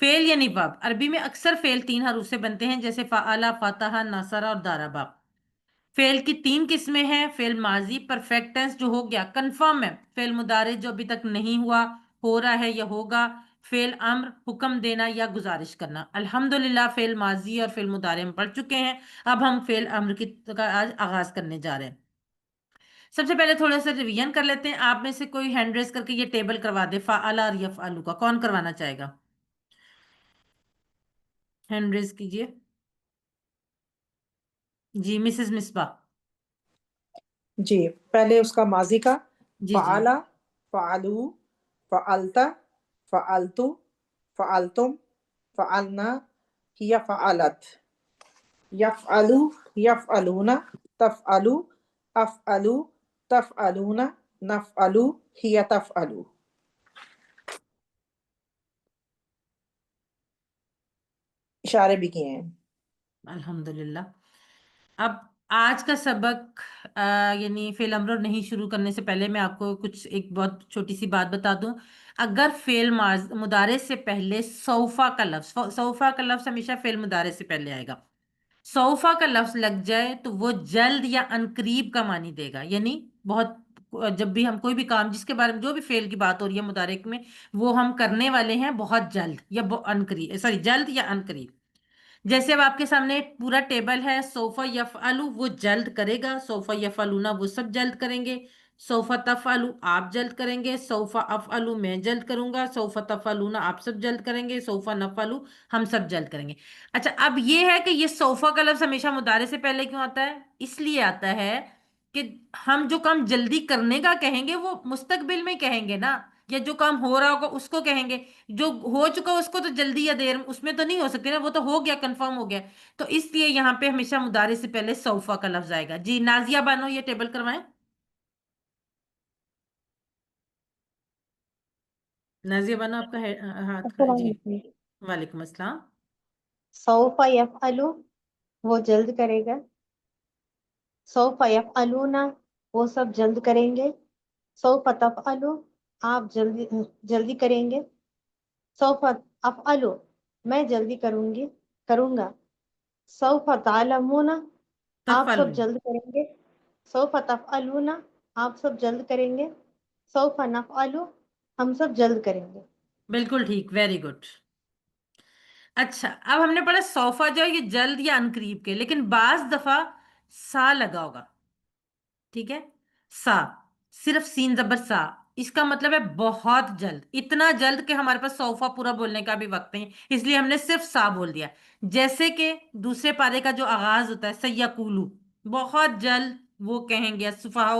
فعل یعنی ورب، عربی میں اکثر فعل 3 حروف سے بنتے ہیں، جیسے فعلا، فتح، نصر اور ضربا۔ فعل کی 3 قسمیں ہیں: فعل ماضی پرفیکٹ ٹینس جو ہو گیا کنفرم ہے، فعل مضارع جو ابھی تک نہیں ہوا، ہو رہا ہے یا ہوگا، فعل امر حکم دینا یا گزارش کرنا۔ الحمدللہ فعل ماضی اور فعل مضارع ہم پڑھ چکے ہیں، اب ہم فعل امر کا آج آغاز کرنے جا رہے ہیں۔ سب سے پہلے تھوڑا سا ریویژن کر لیتے ہیں، آپ میں سے کوئی ہینڈ ریز کر کے یہ ٹیبل کروا دے فعلا اور یفعلو کا، کون کروانا چاہے گا؟ ہینڈ ریز کیجئے جی، مسز مصباح۔ جی، پہلے اس کا ماضی کا جی جی فعلا، فعلو، فعلتا، فعلتو، فعلتم، فعلنا، ہی فعلت، یفعلو، یفعلون، تفعلو، افعلو، تفعلون، نفعلو، ہی تفعلو۔ اشارے بھی کیے ہیں۔ الحمدللہ۔ اب آج کا سبق یعنی فعل امر نہیں شروع کرنے سے پہلے میں آپ کو کچھ ایک بہت چھوٹی سی بات بتا دوں۔ اگر فعل مضارع سے پہلے سوفا کا لفظ، سوفا کا لفظ ہمیشہ فعل مضارع سے پہلے آئے گا، سوفا کا لفظ لگ جائے تو وہ جلد یا عنقریب کا معنی دے گا، یعنی بہت، جب بھی ہم کوئی بھی کام جس کے بارے میں جو بھی فعل کی بات ہو رہی ہے مضارع میں، وہ ہم کرنے والے ہیں بہت جلد یا عنقریب، سوری جلد یا عنقریب۔ جیسے اب آپ کے سامنے پورا ٹیبل ہے، سوفا یفعلو وہ جلد کرے گا، سوفا یفعلونا وہ سب جلد کریں گے، سوفا تفعلو آپ جلد کریں گے، سوفا افعلو میں جلد کروں گا، سوفا تفعلونا آپ سب جلد کریں گے، سوفا نفعلو ہم سب جلد کریں گے۔ اچھا، اب یہ ہے کہ یہ سوفا کا لفظ ہمیشہ مضارع سے پہلے کیوں آتا ہے؟ اس لیے آتا ہے کہ ہم جو کام جلدی کرنے کا کہیں گے وہ مستقبل میں کہیں گے نا، یا جو کام ہو رہا ہوگا اس کو کہیں گے، جو ہو چکا اس کو تو جلدی یا دیر اس میں تو نہیں ہو سکتی نا، وہ تو ہو گیا، کنفرم ہو گیا، تو اس لیے یہاں پہ ہمیشہ مضارع سے پہلے سوفا کا لفظ آئے گا۔ جی نازیہ بانو یہ ٹیبل کروائیں، نازیہ بانو آپ کا ہاتھ السلام جی، علیکم۔ وعلیکم السلام۔ سوف یفعلو وہ جلد کرے گا، سوف یفعلون وہ سب جلد کریں گے، سوف تفعلو آپ جلدی کریں گے، سوف افعلو میں جلدی کروں گا، سوف تعلمون آپ سب تفعلون، جلد کریں گے، سوف تفعلون آپ سب جلد کریں گے، سوف نفعلو ہم سب جلد کریں گے۔ بالکل ٹھیک، ویری گڈ۔ اچھا، اب ہم نے پڑھا سوفا جو ہے یہ جلد یا عنقریب کے، لیکن بعض دفعہ سا لگا ہوگا، ٹھیک ہے، سا، صرف سین زبر سا، اس کا مطلب ہے بہت جلد، اتنا جلد کہ ہمارے پاس صوفہ پورا بولنے کا بھی وقت نہیں، اس لیے ہم نے صرف سا بول دیا۔ جیسے کہ دوسرے پارے کا جو آغاز ہوتا ہے سیقولو، بہت جلد وہ کہیں گے سفہاء،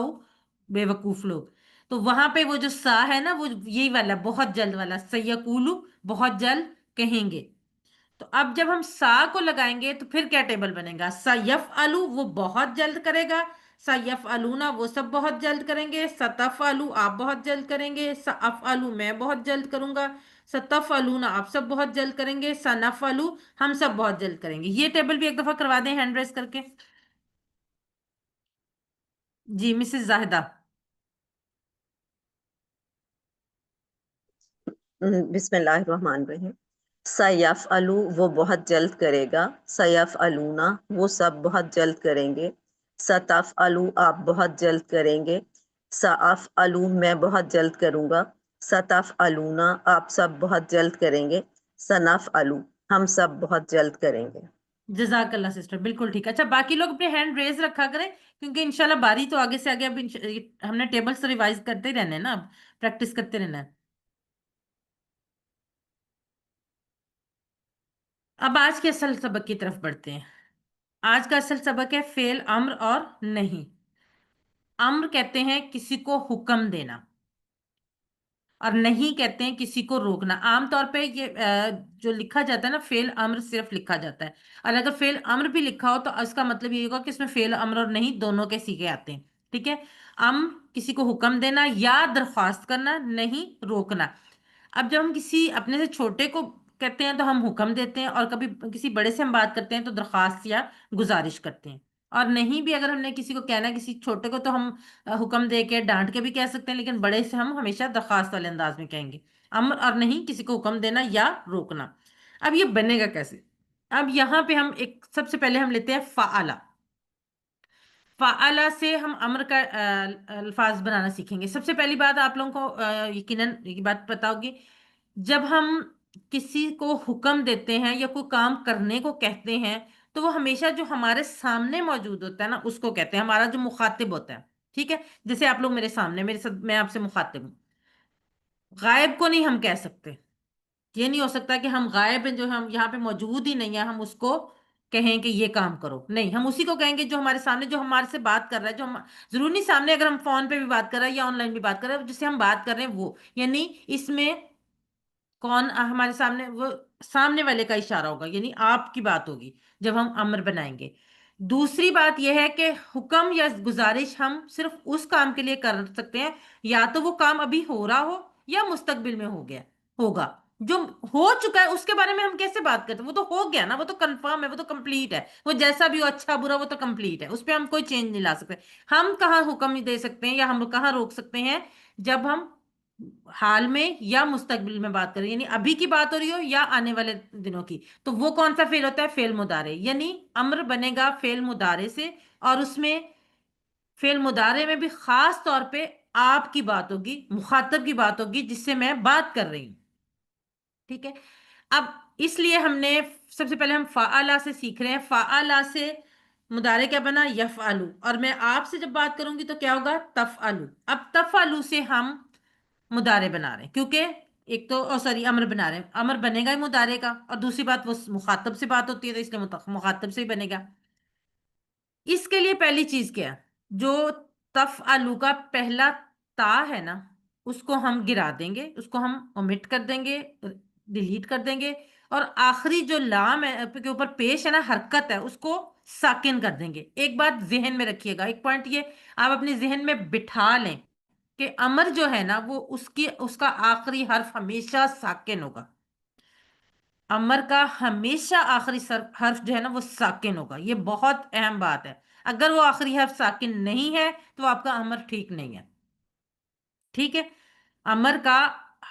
بے وقوف لوگ، تو وہاں پہ وہ جو سا ہے نا وہ یہی والا بہت جلد والا سیقولو، بہت جلد کہیں گے۔ تو اب جب ہم سا کو لگائیں گے تو پھر کیا ٹیبل بنے گا؟ سیفعلو وہ بہت جلد کرے گا، سیفعلونا وہ سب بہت جلد کریں گے، ستفعلو آپ بہت جلد کریں گے، سافعلو میں بہت جلد کروں گا، ستفعلونا آپ سب بہت جلد کریں گے، سنفعلو ہم سب بہت جلد کریں گے۔ یہ ٹیبل بھی ایک دفعہ کروا دیں ہینڈ ریس کر کے۔ جی مسز زاہدہ۔ بسم اللہ الرحمن الرحیم۔ سیفعلو وہ بہت جلد کرے گا، سیفعلونا وہ سب بہت جلد کریں گے، ستفعلو آپ بہت جلد کریں گے، سافعلو میں بہت جلد کروں گا، ستفعلونا آپ سب بہت جلد کریں گے، سنفعلو ہم سب بہت جلد کریں گے۔ جزاک اللہ سسٹر، بالکل ٹھیک۔ اچھا باقی لوگ اپنے ہینڈ ریز رکھا کریں، کیونکہ انشاءاللہ باری تو آگے سے آگے، اب ہم نے ٹیبلز تو ریوائز کرتے ہی رہنے ہیں نا، اب پریکٹس کرتے رہنا ہے۔ اب آج کے اصل سبق کی طرف بڑھتے ہیں۔ آج کا اصل سبق ہے فعل امر اور نہیں۔ امر کہتے ہیں کسی کو حکم دینا، اور نہیں کہتے ہیں کسی کو روکنا۔ عام طور پہ یہ جو لکھا جاتا ہے نا فعل امر صرف لکھا جاتا ہے، اور اگر فعل امر بھی لکھا ہو تو اس کا مطلب یہ ہوگا کہ اس میں فعل امر اور نہیں دونوں کے سیغے آتے ہیں، ٹھیک ہے۔ امر کسی کو حکم دینا یا درخواست کرنا، نہیں روکنا۔ اب جب ہم کسی اپنے سے چھوٹے کو کہتے ہیں تو ہم حکم دیتے ہیں، اور کبھی کسی بڑے سے ہم بات کرتے ہیں تو درخواست یا گزارش کرتے ہیں۔ اور نہیں بھی اگر ہم نے کسی کو کہنا ہے کسی چھوٹے کو تو ہم حکم دے کے ڈانٹ کے بھی کہہ سکتے ہیں، لیکن بڑے سے ہم ہمیشہ درخواست والے انداز میں کہیں گے۔ امر اور نہیں کسی کو حکم دینا یا روکنا. اب یہ بنے گا کیسے؟ اب یہاں پہ ہم ایک سب سے پہلے ہم لیتے ہیں فعلا. فعلا سے ہم امر کا الفاظ بنانا سیکھیں گے. سب سے پہلی بات آپ لوگوں کو یقیناً یہ بات پتا ہوگی، جب ہم کسی کو حکم دیتے ہیں یا کوئی کام کرنے کو کہتے ہیں تو وہ ہمیشہ جو ہمارے سامنے موجود ہوتا ہے نا اس کو کہتے ہیں، ہمارا جو مخاطب ہوتا ہے. ٹھیک ہے، جیسے آپ لوگ میرے سامنے، میرے ساتھ، میں آپ سے مخاطب ہوں. غائب کو نہیں ہم کہہ سکتے. یہ نہیں ہو سکتا کہ ہم غائب ہیں، جو ہم یہاں پہ موجود ہی نہیں ہے، ہم اس کو کہیں کہ یہ کام کرو. نہیں، ہم اسی کو کہیں گے جو ہمارے سامنے، جو ہمارے سے بات کر رہا ہے، جو ہم ضرور نہیں سامنے، اگر ہم فون پہ بھی بات کر رہے ہیں یا آن لائن بھی بات کر رہے ہیں، جس سے ہم بات کر رہے ہیں وہ، یعنی اس میں کون ہمارے سامنے، وہ سامنے والے کا اشارہ ہوگا، یعنی آپ کی بات ہوگی جب ہم امر بنائیں گے. دوسری بات یہ ہے کہ حکم یا گزارش ہم صرف اس کام کے لیے کر سکتے ہیں یا تو وہ کام ابھی ہو رہا ہو یا مستقبل میں ہوگا. جو ہو چکا ہے اس کے بارے میں ہم کیسے بات کرتے ہیں؟ وہ تو ہو گیا نا، وہ تو کنفرم ہے، وہ تو کمپلیٹ ہے. وہ جیسا بھی ہو، اچھا برا، وہ تو کمپلیٹ ہے، اس پہ ہم کوئی چینج نہیں لا سکتے. ہم کہاں حکم دے سکتے ہیں یا ہم کہاں روک سکتے ہیں؟ جب ہم حال میں یا مستقبل میں بات کریں، یعنی ابھی کی بات ہو رہی ہو یا آنے والے دنوں کی. تو وہ کون سا فعل ہوتا ہے؟ فعل مضارع. یعنی امر بنے گا فعل مضارع سے، اور اس میں فعل مضارع میں بھی خاص طور پہ آپ کی بات ہوگی، مخاطب کی بات ہوگی جس سے میں بات کر رہی ہوں. ٹھیک ہے، اب اس لیے ہم نے سب سے پہلے ہم فعلا سے سیکھ رہے ہیں. فعلا سے مضارع کیا بنا؟ یفعلو. اور میں آپ سے جب بات کروں گی تو کیا ہوگا؟ تفعلو. اب تفعلو سے ہم مضارع بنا رہے ہیں، کیونکہ ایک تو سوری امر بنا رہے ہیں، امر بنے گا ہی مضارع کا، اور دوسری بات وہ مخاطب سے بات ہوتی ہے تو اس لیے مخاطب سے ہی بنے گا. اس کے لیے پہلی چیز کیا ہے؟ جو تفعلو کا پہلا تا ہے نا، اس کو ہم گرا دیں گے، اس کو ہم اومٹ کر دیں گے، ڈیلیٹ کر دیں گے، اور آخری جو لام ہے کے اوپر پیش ہے نا، حرکت ہے، اس کو ساکن کر دیں گے. ایک بات ذہن میں رکھیے گا، ایک پوائنٹ یہ آپ اپنے ذہن میں بٹھا لیں کہ امر جو ہے نا وہ اس کا آخری حرف ہمیشہ ساکن ہوگا. امر کا ہمیشہ آخری حرف جو ہے نا وہ ساکن ہوگا. یہ بہت اہم بات ہے. اگر وہ آخری حرف ساکن نہیں ہے تو آپ کا امر ٹھیک نہیں ہے. ٹھیک ہے، امر کا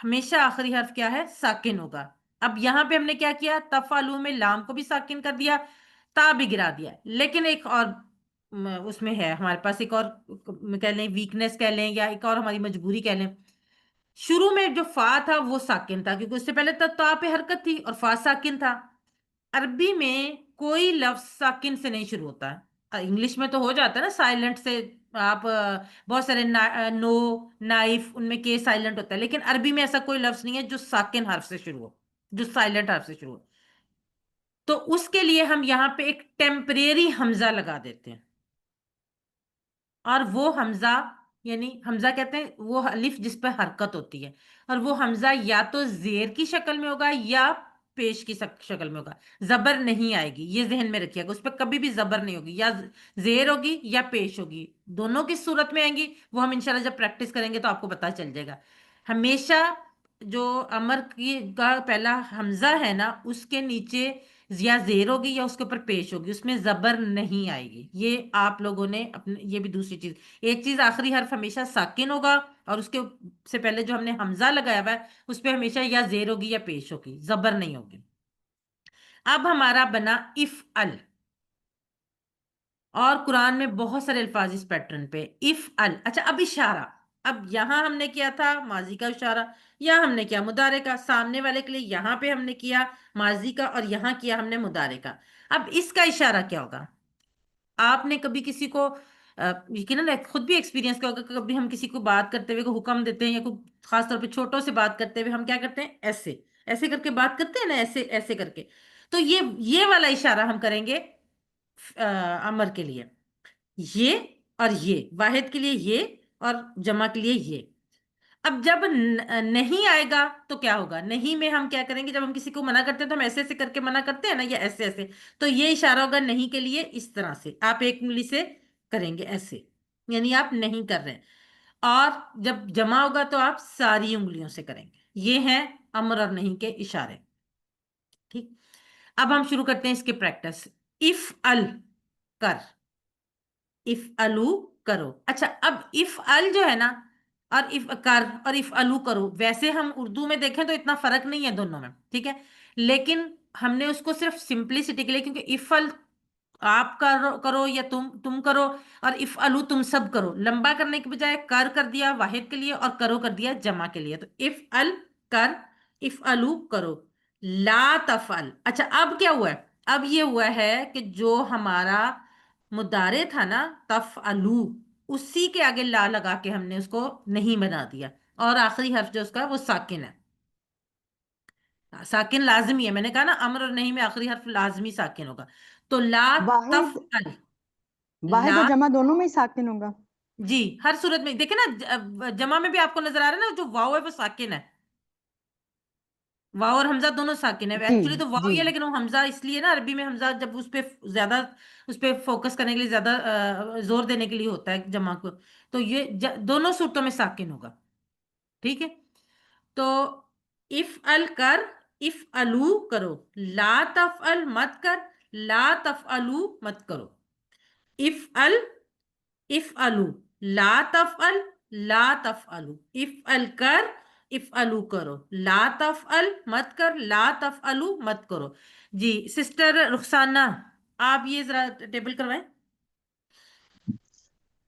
ہمیشہ آخری حرف کیا ہے؟ ساکن ہوگا. اب یہاں پہ ہم نے کیا کیا؟ تفعلو میں لام کو بھی ساکن کر دیا، تا بھی گرا دیا. لیکن ایک اور اس میں ہے ہمارے پاس، ایک اور کہہ لیں ویکنس کہہ لیں، یا ایک اور ہماری مجبوری کہہ لیں. شروع میں جو فا تھا وہ ساکن تھا، کیونکہ اس سے پہلے تا پہ حرکت تھی اور فا ساکن تھا. عربی میں کوئی لفظ ساکن سے نہیں شروع ہوتا ہے. انگلش میں تو ہو جاتا ہے نا سائلنٹ سے. آپ بہت سارے نو، نائف، ان میں کے سائلنٹ ہوتا ہے، لیکن عربی میں ایسا کوئی لفظ نہیں ہے جو ساکن حرف سے شروع ہو، جو سائلنٹ حرف سے شروع ہو. تو اس کے لیے ہم یہاں پہ ایک ٹیمپریری حمزہ لگا دیتے ہیں، اور وہ حمزہ، یعنی حمزہ کہتے ہیں وہ الف جس پہ حرکت ہوتی ہے، اور وہ حمزہ یا تو زیر کی شکل میں ہوگا یا پیش کی شکل میں ہوگا. زبر نہیں آئے گی، یہ ذہن میں رکھیے گا. اس پہ کبھی بھی زبر نہیں ہوگی، یا زیر ہوگی یا پیش ہوگی. دونوں کی صورت میں آئیں گی، وہ ہم انشاءاللہ جب پریکٹس کریں گے تو آپ کو پتہ چل جائے گا. ہمیشہ جو امر کی کا پہلا حمزہ ہے نا، اس کے نیچے یا زیر ہوگی یا اس کے اوپر پیش ہوگی، اس میں زبر نہیں آئے گی. یہ آپ لوگوں نے اپنے، یہ بھی دوسری چیز. ایک چیز، آخری حرف ہمیشہ ساکن ہوگا، اور اس کے سے پہلے جو ہم نے حمزہ لگایا ہوا ہے اس پہ ہمیشہ یا زیر ہوگی یا پیش ہوگی، زبر نہیں ہوگی. اب ہمارا بنا افعل، اور قرآن میں بہت سارے الفاظ اس پیٹرن پہ. افعل. اچھا، اب اشارہ. اب یہاں ہم نے کیا تھا ماضی کا اشارہ، یہاں ہم نے کیا مضارع کا. سامنے والے کے لیے یہاں پہ ہم نے کیا ماضی کا، اور یہاں کیا ہم نے مضارع کا. اب اس کا اشارہ کیا ہوگا؟ آپ نے کبھی کسی کو یقیناً خود بھی ایکسپیرینس کیا ہوگا، کبھی ہم کسی کو بات کرتے ہوئے کو حکم دیتے ہیں، یا کوئی خاص طور پہ چھوٹوں سے بات کرتے ہوئے ہم کیا کرتے ہیں؟ ایسے ایسے کر کے بات کرتے ہیں نا، ایسے ایسے کر کے. تو یہ والا اشارہ ہم کریں گے امر کے لیے. یہ اور یہ، واحد کے لیے یہ اور جمع کے لیے یہ. اب جب نہیں آئے گا تو کیا ہوگا؟ نہیں میں ہم کیا کریں گے؟ جب ہم کسی کو منع کرتے ہیں تو ہم ایسے ایسے کر کے منع کرتے ہیں نا، یا ایسے ایسے. تو یہ اشارہ ہوگا نہیں کے لیے اس طرح سے. آپ ایک انگلی سے کریں گے ایسے، یعنی آپ نہیں کر رہے. اور جب جمع ہوگا تو آپ ساری انگلیوں سے کریں گے. یہ ہیں امر اور نہیں کے اشارے. ٹھیک، اب ہم شروع کرتے ہیں اس کے پریکٹس. افعل، کر. افعلو، کرو. اچھا، اب افعل جو ہے نا، اور اف کر اور اف الو کرو، ویسے ہم اردو میں دیکھیں تو اتنا فرق نہیں ہے دونوں میں، ٹھیک ہے، لیکن ہم نے اس کو صرف سمپلسٹی کے لیے، کیونکہ اف ال آپ کرو یا تم کرو، اور اف الو تم سب کرو، لمبا کرنے کے بجائے کر دیا واحد کے لیے اور کرو کر دیا جمع کے لیے، تو اف ال کر، اف الو کرو، لا تفعل۔ اچھا اب کیا ہوا ہے؟ اب یہ ہوا ہے کہ جو ہمارا مضارع تھا نا تفعلو، اسی کے آگے لا لگا کے ہم نے اس کو نہیں بنا دیا، اور آخری حرف جو اس کا وہ ساکن ہے، ساکن لازمی ہے، میں نے کہا نا امر اور نہیں میں آخری حرف لازمی ساکن ہوگا، تو لا واحد تفعل، واحد لا، اور جمع دونوں میں ہی ساکن ہوگا؟ جی ہر صورت میں دیکھیں نا، جمع میں بھی آپ کو نظر آ رہا ہے نا جو واو ہے وہ ساکن ہے، واو اور حمزہ دونوں ساکن ہے، جی ایکچولی تو واو جی ہی ہے لیکن وہ حمزہ اس لیے نا، عربی میں حمزہ جب اس پہ زیادہ، اس پہ فوکس کرنے کے لیے زیادہ زور دینے کے لیے ہوتا ہے جمع کو، تو یہ دونوں صورتوں میں ساکن ہوگا، ٹھیک ہے، تو اف ال کر، اف الو کرو، لا تفعل مت کر، لا تفعلو مت کرو، اف ال، اف الو، لا تفعل، لا تفعلو، اف ال کر، اف الو کرو، لا تفعل مت کر، لا تفعلو مت کرو۔ جی سسٹر رخسانہ، آپ یہ ذرا ٹیبل کروائیں۔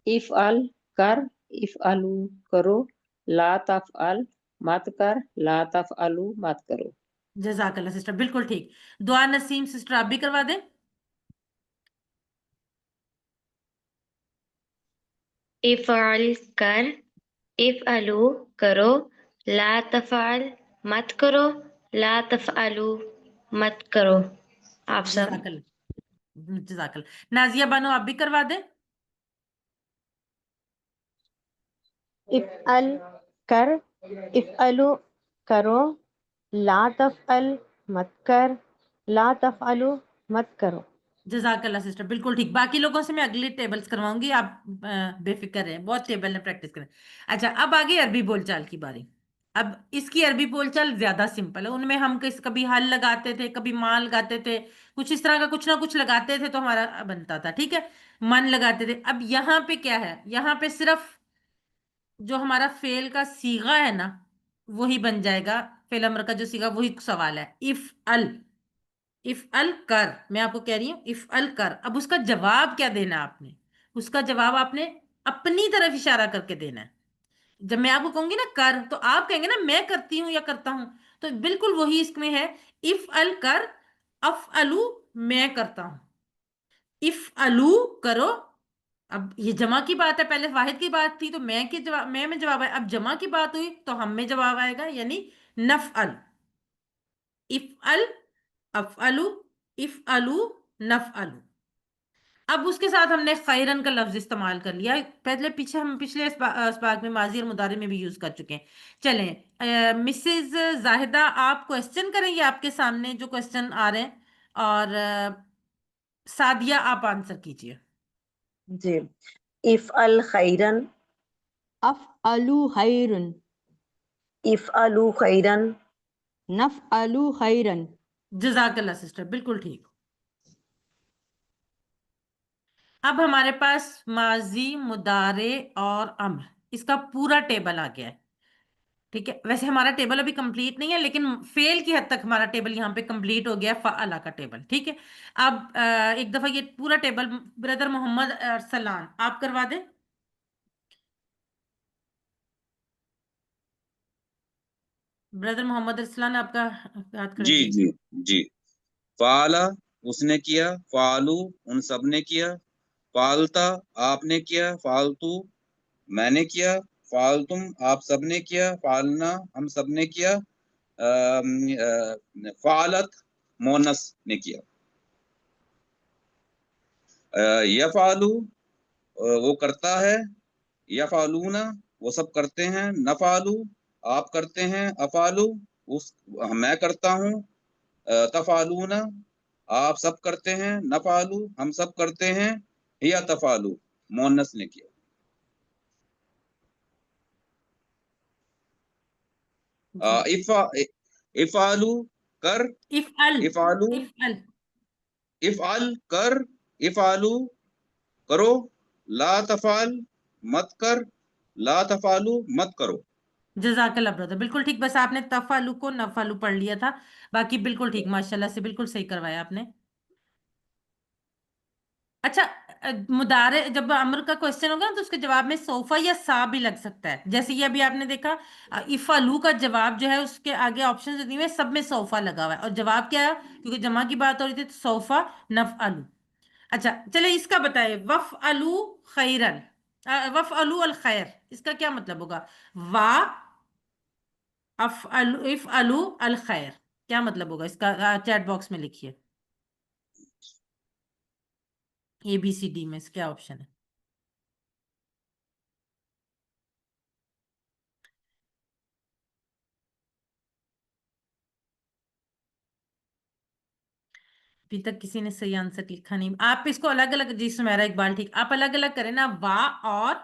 افعل کر، افعلو کرو، لا تفعل مت کر، لا تفعلو مت کرو۔ جزاک اللہ سسٹر، بالکل ٹھیک۔ دعا نسیم سسٹر آپ بھی کروا دیں۔ افعل کر، افعلو کرو، لا تفعل مت کرو، لا تفعلو مت کرو۔ آپ سب جزاک اللہ، جزاک اللہ۔ نازیہ بانو آپ بھی کروا دیں۔ افعل کر، افعلو کرو، لا تفعل مت کر، لا تفعلو مت کرو۔ جزاک اللہ سسٹر، بالکل ٹھیک۔ باقی لوگوں سے میں اگلی ٹیبلز کروائوں گی، آپ بے فکر رہیں، بہت ٹیبل ہے، پریکٹس کریں۔ اچھا اب آگے عربی بول چال کی باری۔ اب اس کی عربی بول چال زیادہ سمپل ہے، ان میں ہم کبھی حل لگاتے تھے، کبھی مال لگاتے تھے، کچھ اس طرح کا کچھ نہ کچھ لگاتے تھے تو ہمارا بنتا تھا، ٹھیک ہے، من لگاتے تھے۔ اب یہاں پہ کیا ہے؟ یہاں پہ صرف جو ہمارا فعل کا صیغہ ہے نا وہی بن جائے گا، فعل امر کا جو صیغہ وہی سوال ہے، اف ال، اف ال کر، میں آپ کو کہہ رہی ہوں اف ال کر۔ اب اس کا جواب کیا دینا آپ نے؟ اس کا جواب آپ نے اپنی طرف اشارہ کر کے دینا ہے۔ جب میں آپ کو کہوں گی نا کر، تو آپ کہیں گے نا میں کرتی ہوں یا کرتا ہوں، تو بالکل وہی اس میں ہے، اف ال کر، اف الو میں کرتا ہوں، اف الو کرو۔ اب یہ جمع کی بات ہے، پہلے واحد کی بات تھی تو میں کے جواب، میں جواب آئے، اب جمع کی بات ہوئی تو ہم میں جواب آئے گا، یعنی نفعل، افعل، افعلو، افعلو، نفعلو۔ اب اس کے ساتھ ہم نے خیرن کا لفظ استعمال کر لیا، پہلے پیچھے ہم پچھلے اسباق میں ماضی اور مضارع میں بھی یوز کر چکے ہیں۔ چلیں مسز زاہدہ آپ کوشچن کریں گے، آپ کے سامنے جو کوشچن آ رہے ہیں، اور سعدیہ آپ آنسر کیجئے۔ جی، افعل خیرن، افعلو خیرن، افعلو خیرن، نفعلو خیرن۔ جزاک اللہ سسٹر، بالکل ٹھیک۔ اب ہمارے پاس ماضی، مضارع اور امر، اس کا پورا ٹیبل آ گیا ہے، ٹھیک ہے، ویسے ہمارا ٹیبل ابھی کمپلیٹ نہیں ہے لیکن فعل کی حد تک ہمارا ٹیبل یہاں پہ کمپلیٹ ہو گیا، فعلا کا ٹیبل، ٹھیک ہے۔ اب ایک دفعہ یہ پورا ٹیبل بردر محمد ارسلان آپ کروا دیں۔ بردر محمد ارسلان آپ کا ہاتھ کھڑا، جی جی۔ جی جی، فعلا اس نے کیا، فعلو ان سب نے کیا، فعلتا آپ نے کیا، فعلتو میں نے کیا، فعلتم آپ سب نے کیا، فعلنا ہم سب نے کیا، فعلت مونس نے کیا، یفعلو وہ کرتا ہے، یفعلون وہ سب کرتے ہیں، نفعلو آپ کرتے ہیں، افعلو میں کرتا ہوں، تفعلون آپ سب کرتے ہیں، نفعلو ہم سب کرتے ہیں، یا تفعلو مونس نے کیا۔ افعلو کر، افعل، افعلو افعل، افعل کر، افعلو کرو، لا تفعل مت کر، لا تفعلوا مت کرو. جزاک اللہ برادر، بالکل ٹھیک، بس آپ نے تفعلو کو نفعلو پڑھ لیا تھا، باقی بالکل ٹھیک، ماشاءاللہ سے بالکل صحیح کروایا آپ نے. اچھا، مدارے جب امر کا کوشچن ہوگا نا تو اس کے جواب میں سوفا یا سا بھی لگ سکتا ہے، جیسے یہ ابھی آپ نے دیکھا افعلو کا جواب جو ہے اس کے آگے آپشن دیے ہوئے سب میں سوفا لگا ہوا ہے، اور جواب کیا ہے کیونکہ جمع کی بات ہو رہی تھی تو سوفا نفعلو. اچھا چلے اس کا بتائے وفعلو خیرن، وفعلو الخیر، اس کا کیا مطلب ہوگا؟ وا افعلو الخیر، کیا مطلب ہوگا اس کا؟ چیٹ باکس میں لکھیے. اے بی سی ڈی میں اس کیا آپشن ہے؟ ابھی تک کسی نے صحیح آنسر لکھا نہیں. آپ اس کو الگ الگ، جی سمیرا اقبال ٹھیک، آپ الگ الگ کریں نا، وا اور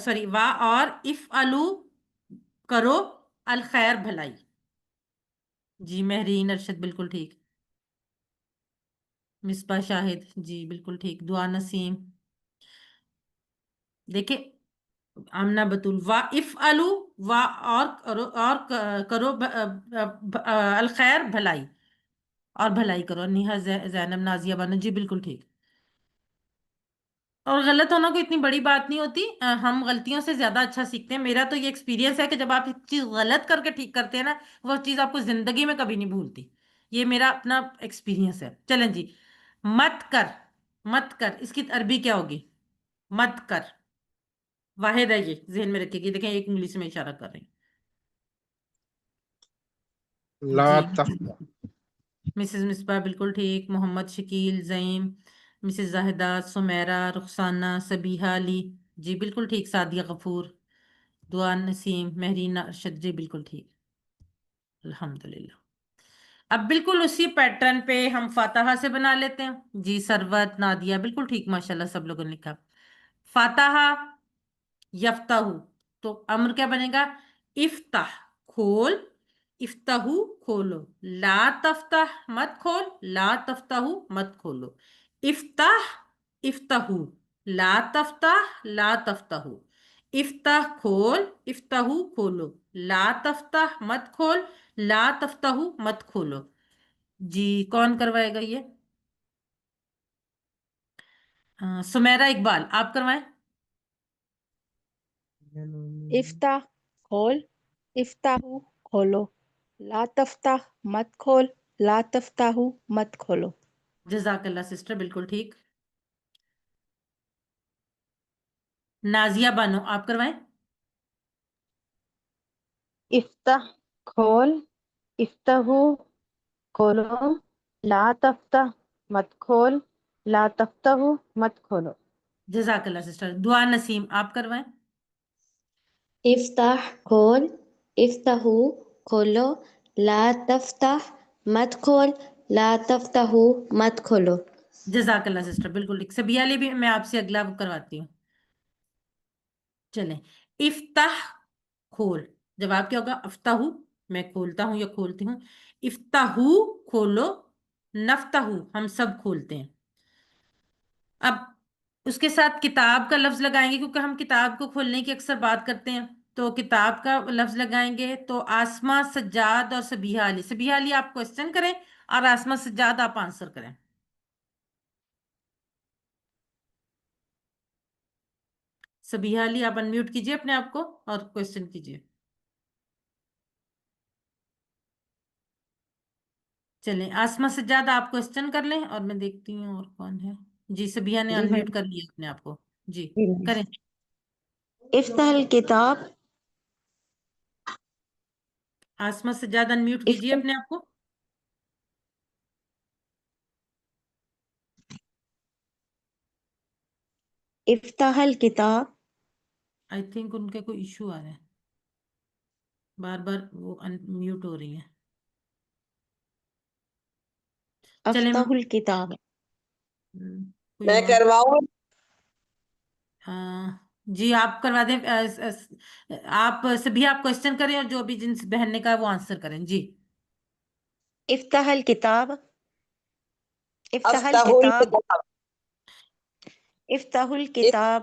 سوری وا اور افعلو کرو الخیر بھلائی. جی مہرین ارشد بالکل ٹھیک، مصباح شاہد جی بالکل ٹھیک، دعا نسیم. دیکھیں آمنہ بتول، وا افعلو، وا اور کرو الخیر بھلائی، اور بھلائی کرو. نیہا زینب نازیہ بانو جی بالکل ٹھیک. اور غلط ہونا کوئی اتنی بڑی بات نہیں ہوتی، ہم غلطیوں سے زیادہ اچھا سیکھتے ہیں. میرا تو یہ ایکسپیرینس ہے کہ جب آپ ایک چیز غلط کر کے ٹھیک کرتے ہیں نا، وہ چیز آپ کو زندگی میں کبھی نہیں بھولتی. یہ میرا اپنا ایکسپیرینس ہے. چلیں جی، مت کر، مت کر اس کی عربی کیا ہوگی؟ مت کر واحد ہے، یہ ذہن میں رکھے گی. دیکھیں ایک انگلی سے میں اشارہ کر رہی ہوں لا جی. تفتح. مسز مصباح بالکل ٹھیک، محمد شکیل، زعیم، مسز زاہدہ، سمیرہ، رخسانہ، سبیحہ علی جی بالکل ٹھیک، سعدیہ غفور، دعا نسیم، مہرین ارشد جی بالکل ٹھیک. الحمدللہ. اب بالکل اسی پیٹرن پہ ہم فاتحہ سے بنا لیتے ہیں. جی سروت، نادیہ بالکل ٹھیک، ماشاءاللہ سب لوگوں نے لکھا. فاتحہ یفتح، تو امر کیا بنے گا؟ افتح کھول، افتحو کھولو، لا تفتح مت کھول، لا تفتحو مت کھولو. افتح افتحو، لا تفتح لا تفتحو. افتح کھول، افتحو کھولو، لا تفتح مت کھول، لا تفتحو مت کھولو. جی کون کروائے گا یہ؟ سمیرہ اقبال آپ کروائیں. افتح کھول، افتحو کھولو، لا تفتح مت کھول، لا تفتحو مت کھولو. جزاک اللہ سسٹر بالکل ٹھیک. نازیہ بانو آپ کروائیں. افتح کھول، افتحو کھولو، لا تفتح مت کھول، لا تفتحو مت کھولو. جزاک اللہ سسٹر. دعا نسیم آپ کروائیں. افتح کھول، افتحو کھولو، لا تفتح مت کھول، لا تفتحو مت کھولو. جزاک اللہ سسٹر بالکل ٹھیک. سبیہ علی بھی میں آپ سے اگلا کرواتی ہوں. چلیں، افتح کھول، جواب کیا ہوگا؟ افتحو میں کھولتا ہوں یا کھولتی ہوں، افتحو کھولو، نفتحو ہم سب کھولتے ہیں. اب اس کے ساتھ کتاب کا لفظ لگائیں گے کیونکہ ہم کتاب کو کھولنے کی اکثر بات کرتے ہیں، تو کتاب کا لفظ لگائیں گے. تو آسمہ، سجاد اور سبیحہ علی. سبیحہ علی آپ کوسچن کریں اور آسمہ سجاد آپ آنسر کریں. سبیحہ علی آپ انمیوٹ کیجئے اپنے آپ کو اور کوسچن کیجئے. چلیں آسمہ سجاد آپ کوسچن کر لیں اور میں دیکھتی ہوں اور کون ہے. جی سبیحہ نے جی میں انمیوٹ کر لیا اپنے آپ کو. جی کریں. افتح الکتاب، آسمہ سجاد انمیوٹ کیجئے افتح اپنے آپ کو. افتح الکتاب. آئی تھنک ان کے کوئی ایشو آ رہا ہے، بار بار وہ انمیوٹ ہو رہی ہیں. چلیں افتح الکتاب. کوئی اور. کرواؤں؟ جی آپ کروا دیں. آپ سبھی آپ کوسچن کریں اور جو بھی جن بہن نے کہا وہ آنسر کریں. جی افتح الکتاب، افتح افتح الکتاب، الکتاب. افتح الکتاب.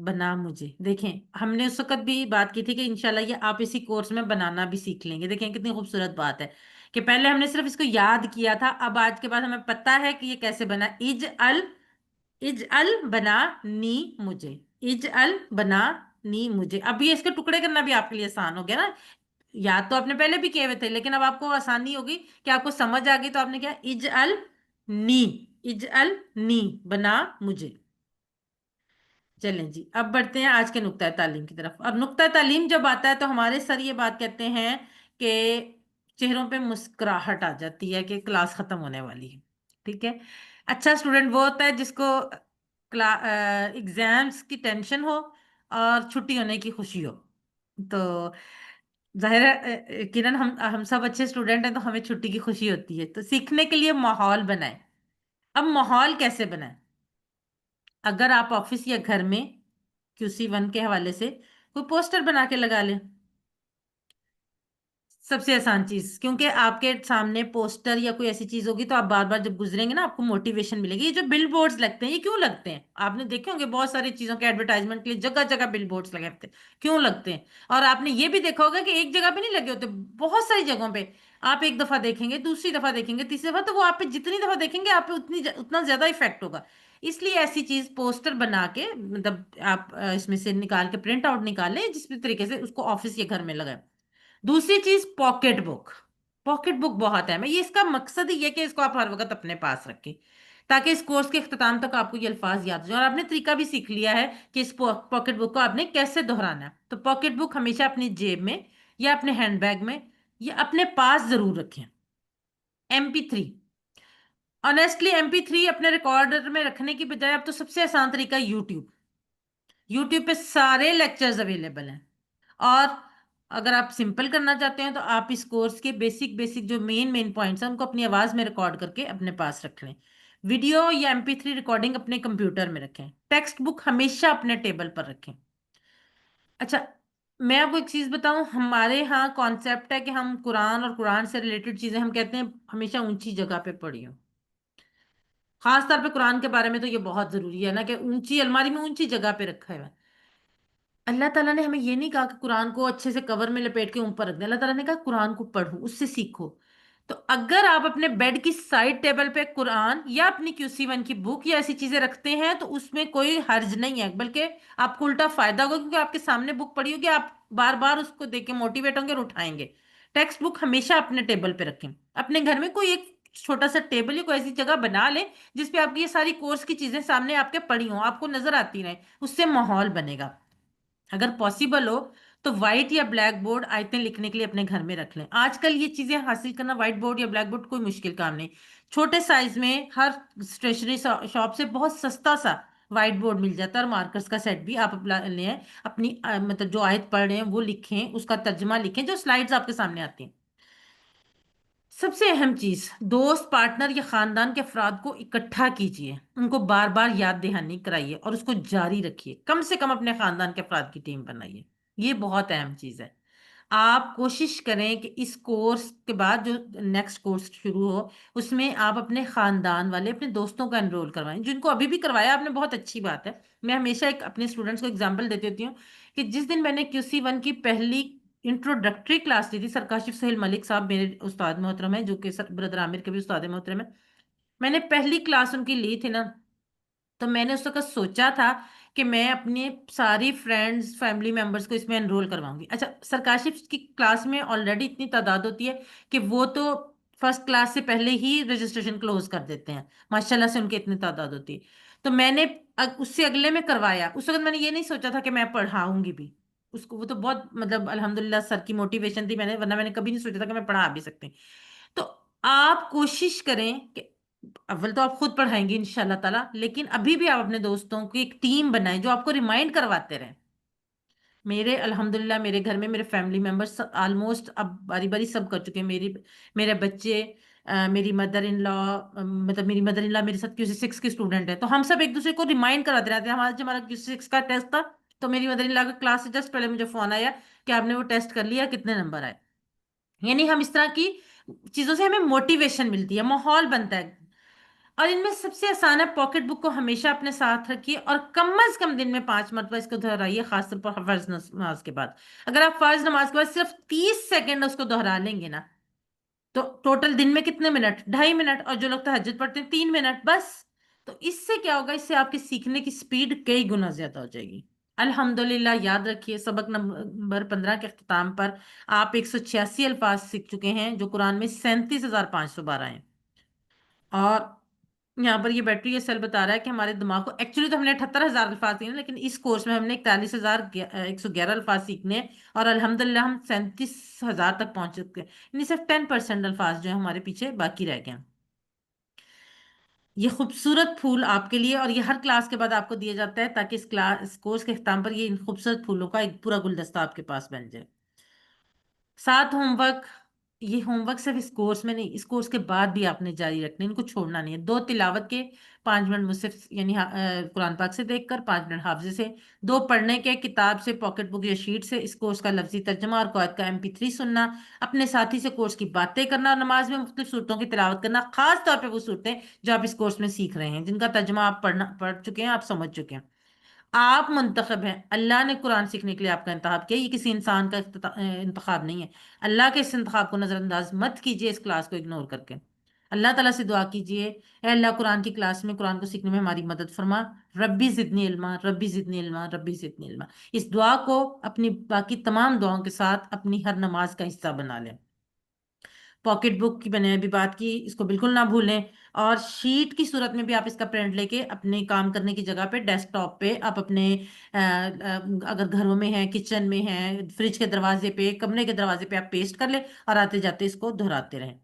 بنا مجھے. دیکھیں ہم نے اس وقت بھی بات کی تھی کہ انشاءاللہ یہ آپ اسی کورس میں بنانا بھی سیکھ لیں گے. دیکھیں کتنی خوبصورت بات ہے کہ پہلے ہم نے صرف اس کو یاد کیا تھا، اب آج کے بعد ہمیں پتہ ہے کہ یہ کیسے بنا. اجعل بنا نی مجھے، اجعل بنا نی مجھے. اب یہ اس کے ٹکڑے کرنا بھی آپ کے لیے آسان ہو گیا نا. یاد تو آپ نے پہلے بھی کیے ہوئے تھے، لیکن اب آپ کو آسانی ہوگی کہ آپ کو سمجھ آ گئی. تو آپ نے کیا، اجعل نی، اجعل نی بنا مجھے. چلیں جی اب بڑھتے ہیں آج کے نقطۂ تعلیم کی طرف. اب نقطۂ تعلیم جب آتا ہے تو ہمارے سر یہ بات کہتے ہیں کہ چہروں پہ مسکراہٹ آ جاتی ہے کہ کلاس ختم ہونے والی ہے. ٹھیک ہے. اچھا اسٹوڈنٹ وہ ہوتا ہے جس کو ایگزامس کی ٹینشن ہو اور چھٹی ہونے کی خوشی ہو. تو ظاہر ہے یقیناً ہم سب اچھے اسٹوڈنٹ ہیں تو ہمیں چھٹی کی خوشی ہوتی ہے. تو سیکھنے کے لیے ماحول بنائیں. اب ماحول کیسے بنائیں؟ اگر آپ آفس یا گھر میں QC1 کے حوالے سے کوئی پوسٹر بنا کے لگا لیں. سب سے آسان چیز، کیونکہ آپ کے سامنے پوسٹر یا کوئی ایسی چیز ہوگی تو آپ بار بار جب گزریں گے نا آپ کو موٹیویشن ملے گی. یہ جو بل بورڈز لگتے ہیں یہ کیوں لگتے ہیں؟ آپ نے دیکھے ہوں گے بہت ساری چیزوں کے ایڈورٹائزمنٹ کے لیے جگہ جگہ بل بورڈز لگے ہوتے ہیں. کیوں لگتے ہیں؟ اور آپ نے یہ بھی دیکھا ہوگا کہ ایک جگہ پہ نہیں لگے ہوتے، بہت ساری جگہوں پہ. آپ ایک دفعہ دیکھیں گے، دوسری دفعہ دیکھیں گے، تیسری دفعہ، تو وہ آپ پہ جتنی دفعہ دیکھیں گے آپ پہ اتنا زیادہ افیکٹ ہوگا. اس لیے ایسی چیز پوسٹر بنا کے، مطلب آپ اس میں سے نکال کے پرنٹ آؤٹ نکال لیں جس بھی طریقے سے اس کو آفس یا گھر میں لگائیں. دوسری چیز پاکٹ بک. پاکٹ بک بہت اہم ہے. یہ اس کا مقصد ہی یہ کہ اس کو آپ ہر وقت اپنے پاس رکھیں تاکہ اس کورس کے اختتام تک آپ کو یہ الفاظ یاد ہو جائیں. اور آپ نے طریقہ بھی سیکھ لیا ہے کہ اس پاکٹ بک کو آپ نے کیسے دہرانا ہے. تو پاکٹ بک ہمیشہ اپنی جیب میں یا اپنے ہینڈ بیگ میں یا اپنے پاس ضرور رکھیں. MP3، آنیسٹلی MP3 اپنے ریکارڈر میں رکھنے کی بجائے اب تو سب سے آسان طریقہ یوٹیوب. یوٹیوب پہ سارے لیکچرز اویلیبل ہیں. اور اگر آپ سمپل کرنا چاہتے ہیں تو آپ اس کورس کے بیسک جو مین پوائنٹس ہیں ان کو اپنی آواز میں ریکارڈ کر کے اپنے پاس رکھ لیں. ویڈیو یا MP3 ریکارڈنگ اپنے کمپیوٹر میں رکھیں. ٹیکسٹ بک ہمیشہ اپنے ٹیبل پر رکھیں. اچھا میں آپ کو ایک چیز بتاؤں، ہمارے ہاں کانسیپٹ ہے کہ ہم قرآن اور قرآن سے ریلیٹڈ چیزیں ہم کہتے ہیں ہمیشہ اونچی جگہ پہ پڑھی ہوں. خاص طور پہ قرآن کے بارے میں تو یہ بہت ضروری ہے نا کہ اونچی الماری میں اونچی جگہ پہ رکھا ہے. اللہ تعالیٰ نے ہمیں یہ نہیں کہا کہ قرآن کو اچھے سے کور میں لپیٹ کے اوپر رکھ دیں. اللہ تعالیٰ نے کہا قرآن کو پڑھو، اس سے سیکھو. تو اگر آپ اپنے بیڈ کی سائڈ ٹیبل پہ قرآن یا اپنی QC1 کی بک یا ایسی چیزیں رکھتے ہیں تو اس میں کوئی حرج نہیں ہے، بلکہ آپ کو الٹا فائدہ ہوگا کیونکہ آپ کے سامنے بک پڑی ہوگی، آپ بار بار اس کو دیکھ کے موٹیویٹ ہوں گے اور اٹھائیں گے. ٹیکسٹ بک ہمیشہ اپنے ٹیبل پہ رکھیں. اپنے گھر میں کوئی ایک چھوٹا سا ٹیبل یا کوئی ایسی جگہ بنا لیں جس پہ آپ کی یہ ساری کورس کی چیزیں سامنے آپ کے پڑی ہوں، آپ کو نظر آتی رہیں. اس سے ماحول بنے گا. اگر پاسبل ہو تو وائٹ یا بلیک بورڈ آیتیں لکھنے کے لیے اپنے گھر میں رکھ لیں. آج کل یہ چیزیں حاصل کرنا وائٹ بورڈ یا بلیک بورڈ کوئی مشکل کام نہیں. چھوٹے سائز میں ہر اسٹیشنری شاپ سے بہت سستا سا وائٹ بورڈ مل جاتا ہے اور مارکرز کا سیٹ بھی آپ لیں. اپنی مطلب جو آیت پڑھ رہے ہیں وہ لکھیں، اس کا ترجمہ لکھیں جو سلائیڈز آپ کے سامنے آتی ہیں. سب سے اہم چیز، دوست، پارٹنر یا خاندان کے افراد کو اکٹھا کیجئے، ان کو بار بار یاد دہانی کرائیے اور اس کو جاری رکھیے. کم سے کم اپنے خاندان کے افراد کی ٹیم بنائیے. یہ بہت اہم چیز ہے. آپ کوشش کریں کہ اس کورس کے بعد جو نیکسٹ کورس شروع ہو اس میں آپ اپنے خاندان والے، اپنے دوستوں کا انرول کروائیں. جن کو ابھی بھی کروایا آپ نے بہت اچھی بات ہے. میں ہمیشہ اپنے اسٹوڈنٹس کو اگزامپل دیتی ہوتی ہوں کہ جس دن میں نے QC1 کی پہلی انٹروڈکٹری کلاس لی تھی، سر کاشف سہیل ملک صاحب میرے استاد محترم ہیں جو کہ بردر عامر کے بھی استاد محترم ہیں، میں نے پہلی کلاس ان کی لی تھی نا، تو میں نے اس وقت سوچا تھا کہ میں اپنے ساری فرینڈز، فیملی ممبرس کو اس میں انرول کرواؤں گی. اچھا سر کاشف کی کلاس میں آلریڈی اتنی تعداد ہوتی ہے کہ وہ تو فرسٹ کلاس سے پہلے ہی رجسٹریشن کلوز کر دیتے ہیں، ماشاءاللہ سے ان کی اتنی تعداد ہوتی ہے. تو میں نے اس سے اگلے میں کروایا. اس وقت میں نے یہ نہیں سوچا تھا کہ میں پڑھاؤں گی بھی اس کو. وہ تو بہت مطلب الحمدللہ سر کی موٹیویشن تھی، ورنہ میں نے کبھی نہیں سوچا تھا کہ میں پڑھا بھی سکتی. تو آپ کوشش کریں کہ اول تو آپ خود پڑھائیں گے انشاءاللہ تعالی، لیکن ابھی بھی آپ اپنے دوستوں کی ایک ٹیم بنائیں جو آپ کو ریمائنڈ کرواتے رہیں. میرے الحمدللہ میرے گھر میں میرے فیملی ممبرس آلموسٹ اب باری باری سب کر چکے ہیں. میرے بچے، میری مدر ان لا، مطلب میری مدر ان لا میرے ساتھ QC6 کی اسٹوڈنٹ ہے، تو ہم سب ایک دوسرے کو ریمائنڈ کراتے رہتے ہیں. ہمارا QC6 کا ٹیسٹ تھا تو میری مدر ان لا کا کلاس سے جسٹ پہلے مجھے فون آیا کہ آپ نے وہ ٹیسٹ کر لیا، کتنے نمبر آئے. یعنی ہم اس طرح کی چیزوں سے ہمیں موٹیویشن ملتی ہے، ماحول بنتا ہے. اور ان میں سب سے آسان ہے پاکٹ بک کو ہمیشہ اپنے ساتھ رکھیے اور کم از کم دن میں 5 مرتبہ اس کو دہرائیے، خاص طور پر فرض نماز کے بعد۔ اگر آپ فرض نماز کے بعد صرف 30 سیکنڈ اس کو دہرا لیں گے نا، تو ٹوٹل دن میں کتنے منٹ؟ 2.5 منٹ، اور جو لوگ تہجد پڑھتے ہیں 3 منٹ بس۔ تو اس سے کیا ہوگا؟ اس سے آپ کے سیکھنے کی سپیڈ کئی گنا زیادہ ہو جائے گی۔ الحمدللہ یاد رکھیے سبق نمبر 15 کے اختتام پر آپ 186 الفاظ سیکھ چکے ہیں، جو قرآن میں 37,512 ہیں۔ اور یہاں پر یہ بیٹری یہ سیل بتا رہا ہے کہ ہمارے دماغ کو، ایکچولی تو ہم نے 78,000 الفاظ سیکھنے، لیکن اس کورس میں ہم نے 41,111 الفاظ سیکھنے، اور الحمدللہ ہم 37,000 تک پہنچ چکے ہیں، یعنی صرف 10% الفاظ جو ہیں ہمارے پیچھے باقی رہ گئے ہیں۔ یہ خوبصورت پھول آپ کے لیے، اور یہ ہر کلاس کے بعد آپ کو دیا جاتا ہے تاکہ اس کورس کے اختتام پر یہ ان خوبصورت پھولوں کا ایک پورا گلدستہ آپ کے پاس بن جائے۔ 7 ہوم ورک، یہ ہوم ورک صرف اس کورس میں نہیں، اس کورس کے بعد بھی آپ نے جاری رکھنے، ان کو چھوڑنا نہیں ہے۔ 2 تلاوت کے، 5 منٹ مصحف یعنی قرآن پاک سے دیکھ کر، 5 منٹ حافظے سے، 2 پڑھنے کے کتاب سے، پاکٹ بک یا شیٹ سے، اس کورس کا لفظی ترجمہ اور قواعد کا MP3 سننا، اپنے ساتھی سے کورس کی باتیں کرنا، اور نماز میں مختلف صورتوں کی تلاوت کرنا، خاص طور پہ وہ صورتیں جو آپ اس کورس میں سیکھ رہے ہیں، جن کا ترجمہ آپ پڑھ چکے ہیں، آپ سمجھ چکے ہیں۔ آپ منتخب ہیں، اللہ نے قرآن سیکھنے کے لیے آپ کا انتخاب کیا، یہ کسی انسان کا انتخاب نہیں ہے۔ اللہ کے اس انتخاب کو نظر انداز مت کیجیے، اس کلاس کو اگنور کر کے۔ اللہ تعالیٰ سے دعا کیجیے، اے اللہ قرآن کی کلاس میں قرآن کو سیکھنے میں ہماری مدد فرما، ربی زدنی علما، ربی زدنی علما، ربی زدنی علما۔ اس دعا کو اپنی باقی تمام دعاؤں کے ساتھ اپنی ہر نماز کا حصہ بنا لیں۔ پاکٹ بک کی میں نے ابھی بات کی، اس کو بالکل نہ بھولیں، اور شیٹ کی صورت میں بھی آپ اس کا پرنٹ لے کے اپنے کام کرنے کی جگہ پہ، ڈیسک ٹاپ پہ، آپ اپنے اگر گھروں میں ہیں، کچن میں ہیں، فریج کے دروازے پہ، کمرے کے دروازے پہ آپ پیسٹ کر لیں، اور آتے جاتے اس کو دہراتے رہیں۔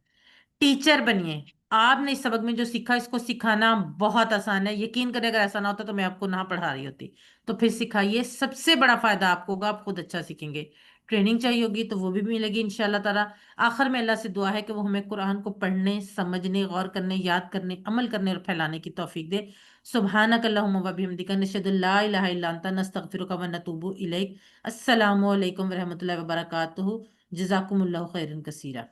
ٹیچر بنیے، آپ نے اس سبق میں جو سیکھا اس کو سکھانا بہت آسان ہے، یقین کریں اگر ایسا نہ ہوتا تو میں آپ کو نہ پڑھا رہی ہوتی۔ تو پھر سکھائیے، سب سے بڑا فائدہ آپ کو ہوگا، آپ خود اچھا سیکھیں گے۔ ٹریننگ چاہیے ہوگی تو وہ بھی ملے گی انشاءاللہ تعالی۔ آخر میں اللہ سے دعا ہے کہ وہ ہمیں قرآن کو پڑھنے، سمجھنے، غور کرنے، یاد کرنے، عمل کرنے اور پھیلانے کی توفیق دے۔ سبحانک اللہم و بحمدک، نشہد ان لا الہ الا انت، نستغفرک و نتوب الیک۔ السلام علیکم ورحمۃ اللہ وبرکاتہ۔ جزاکم اللہ خیرا کثیرا۔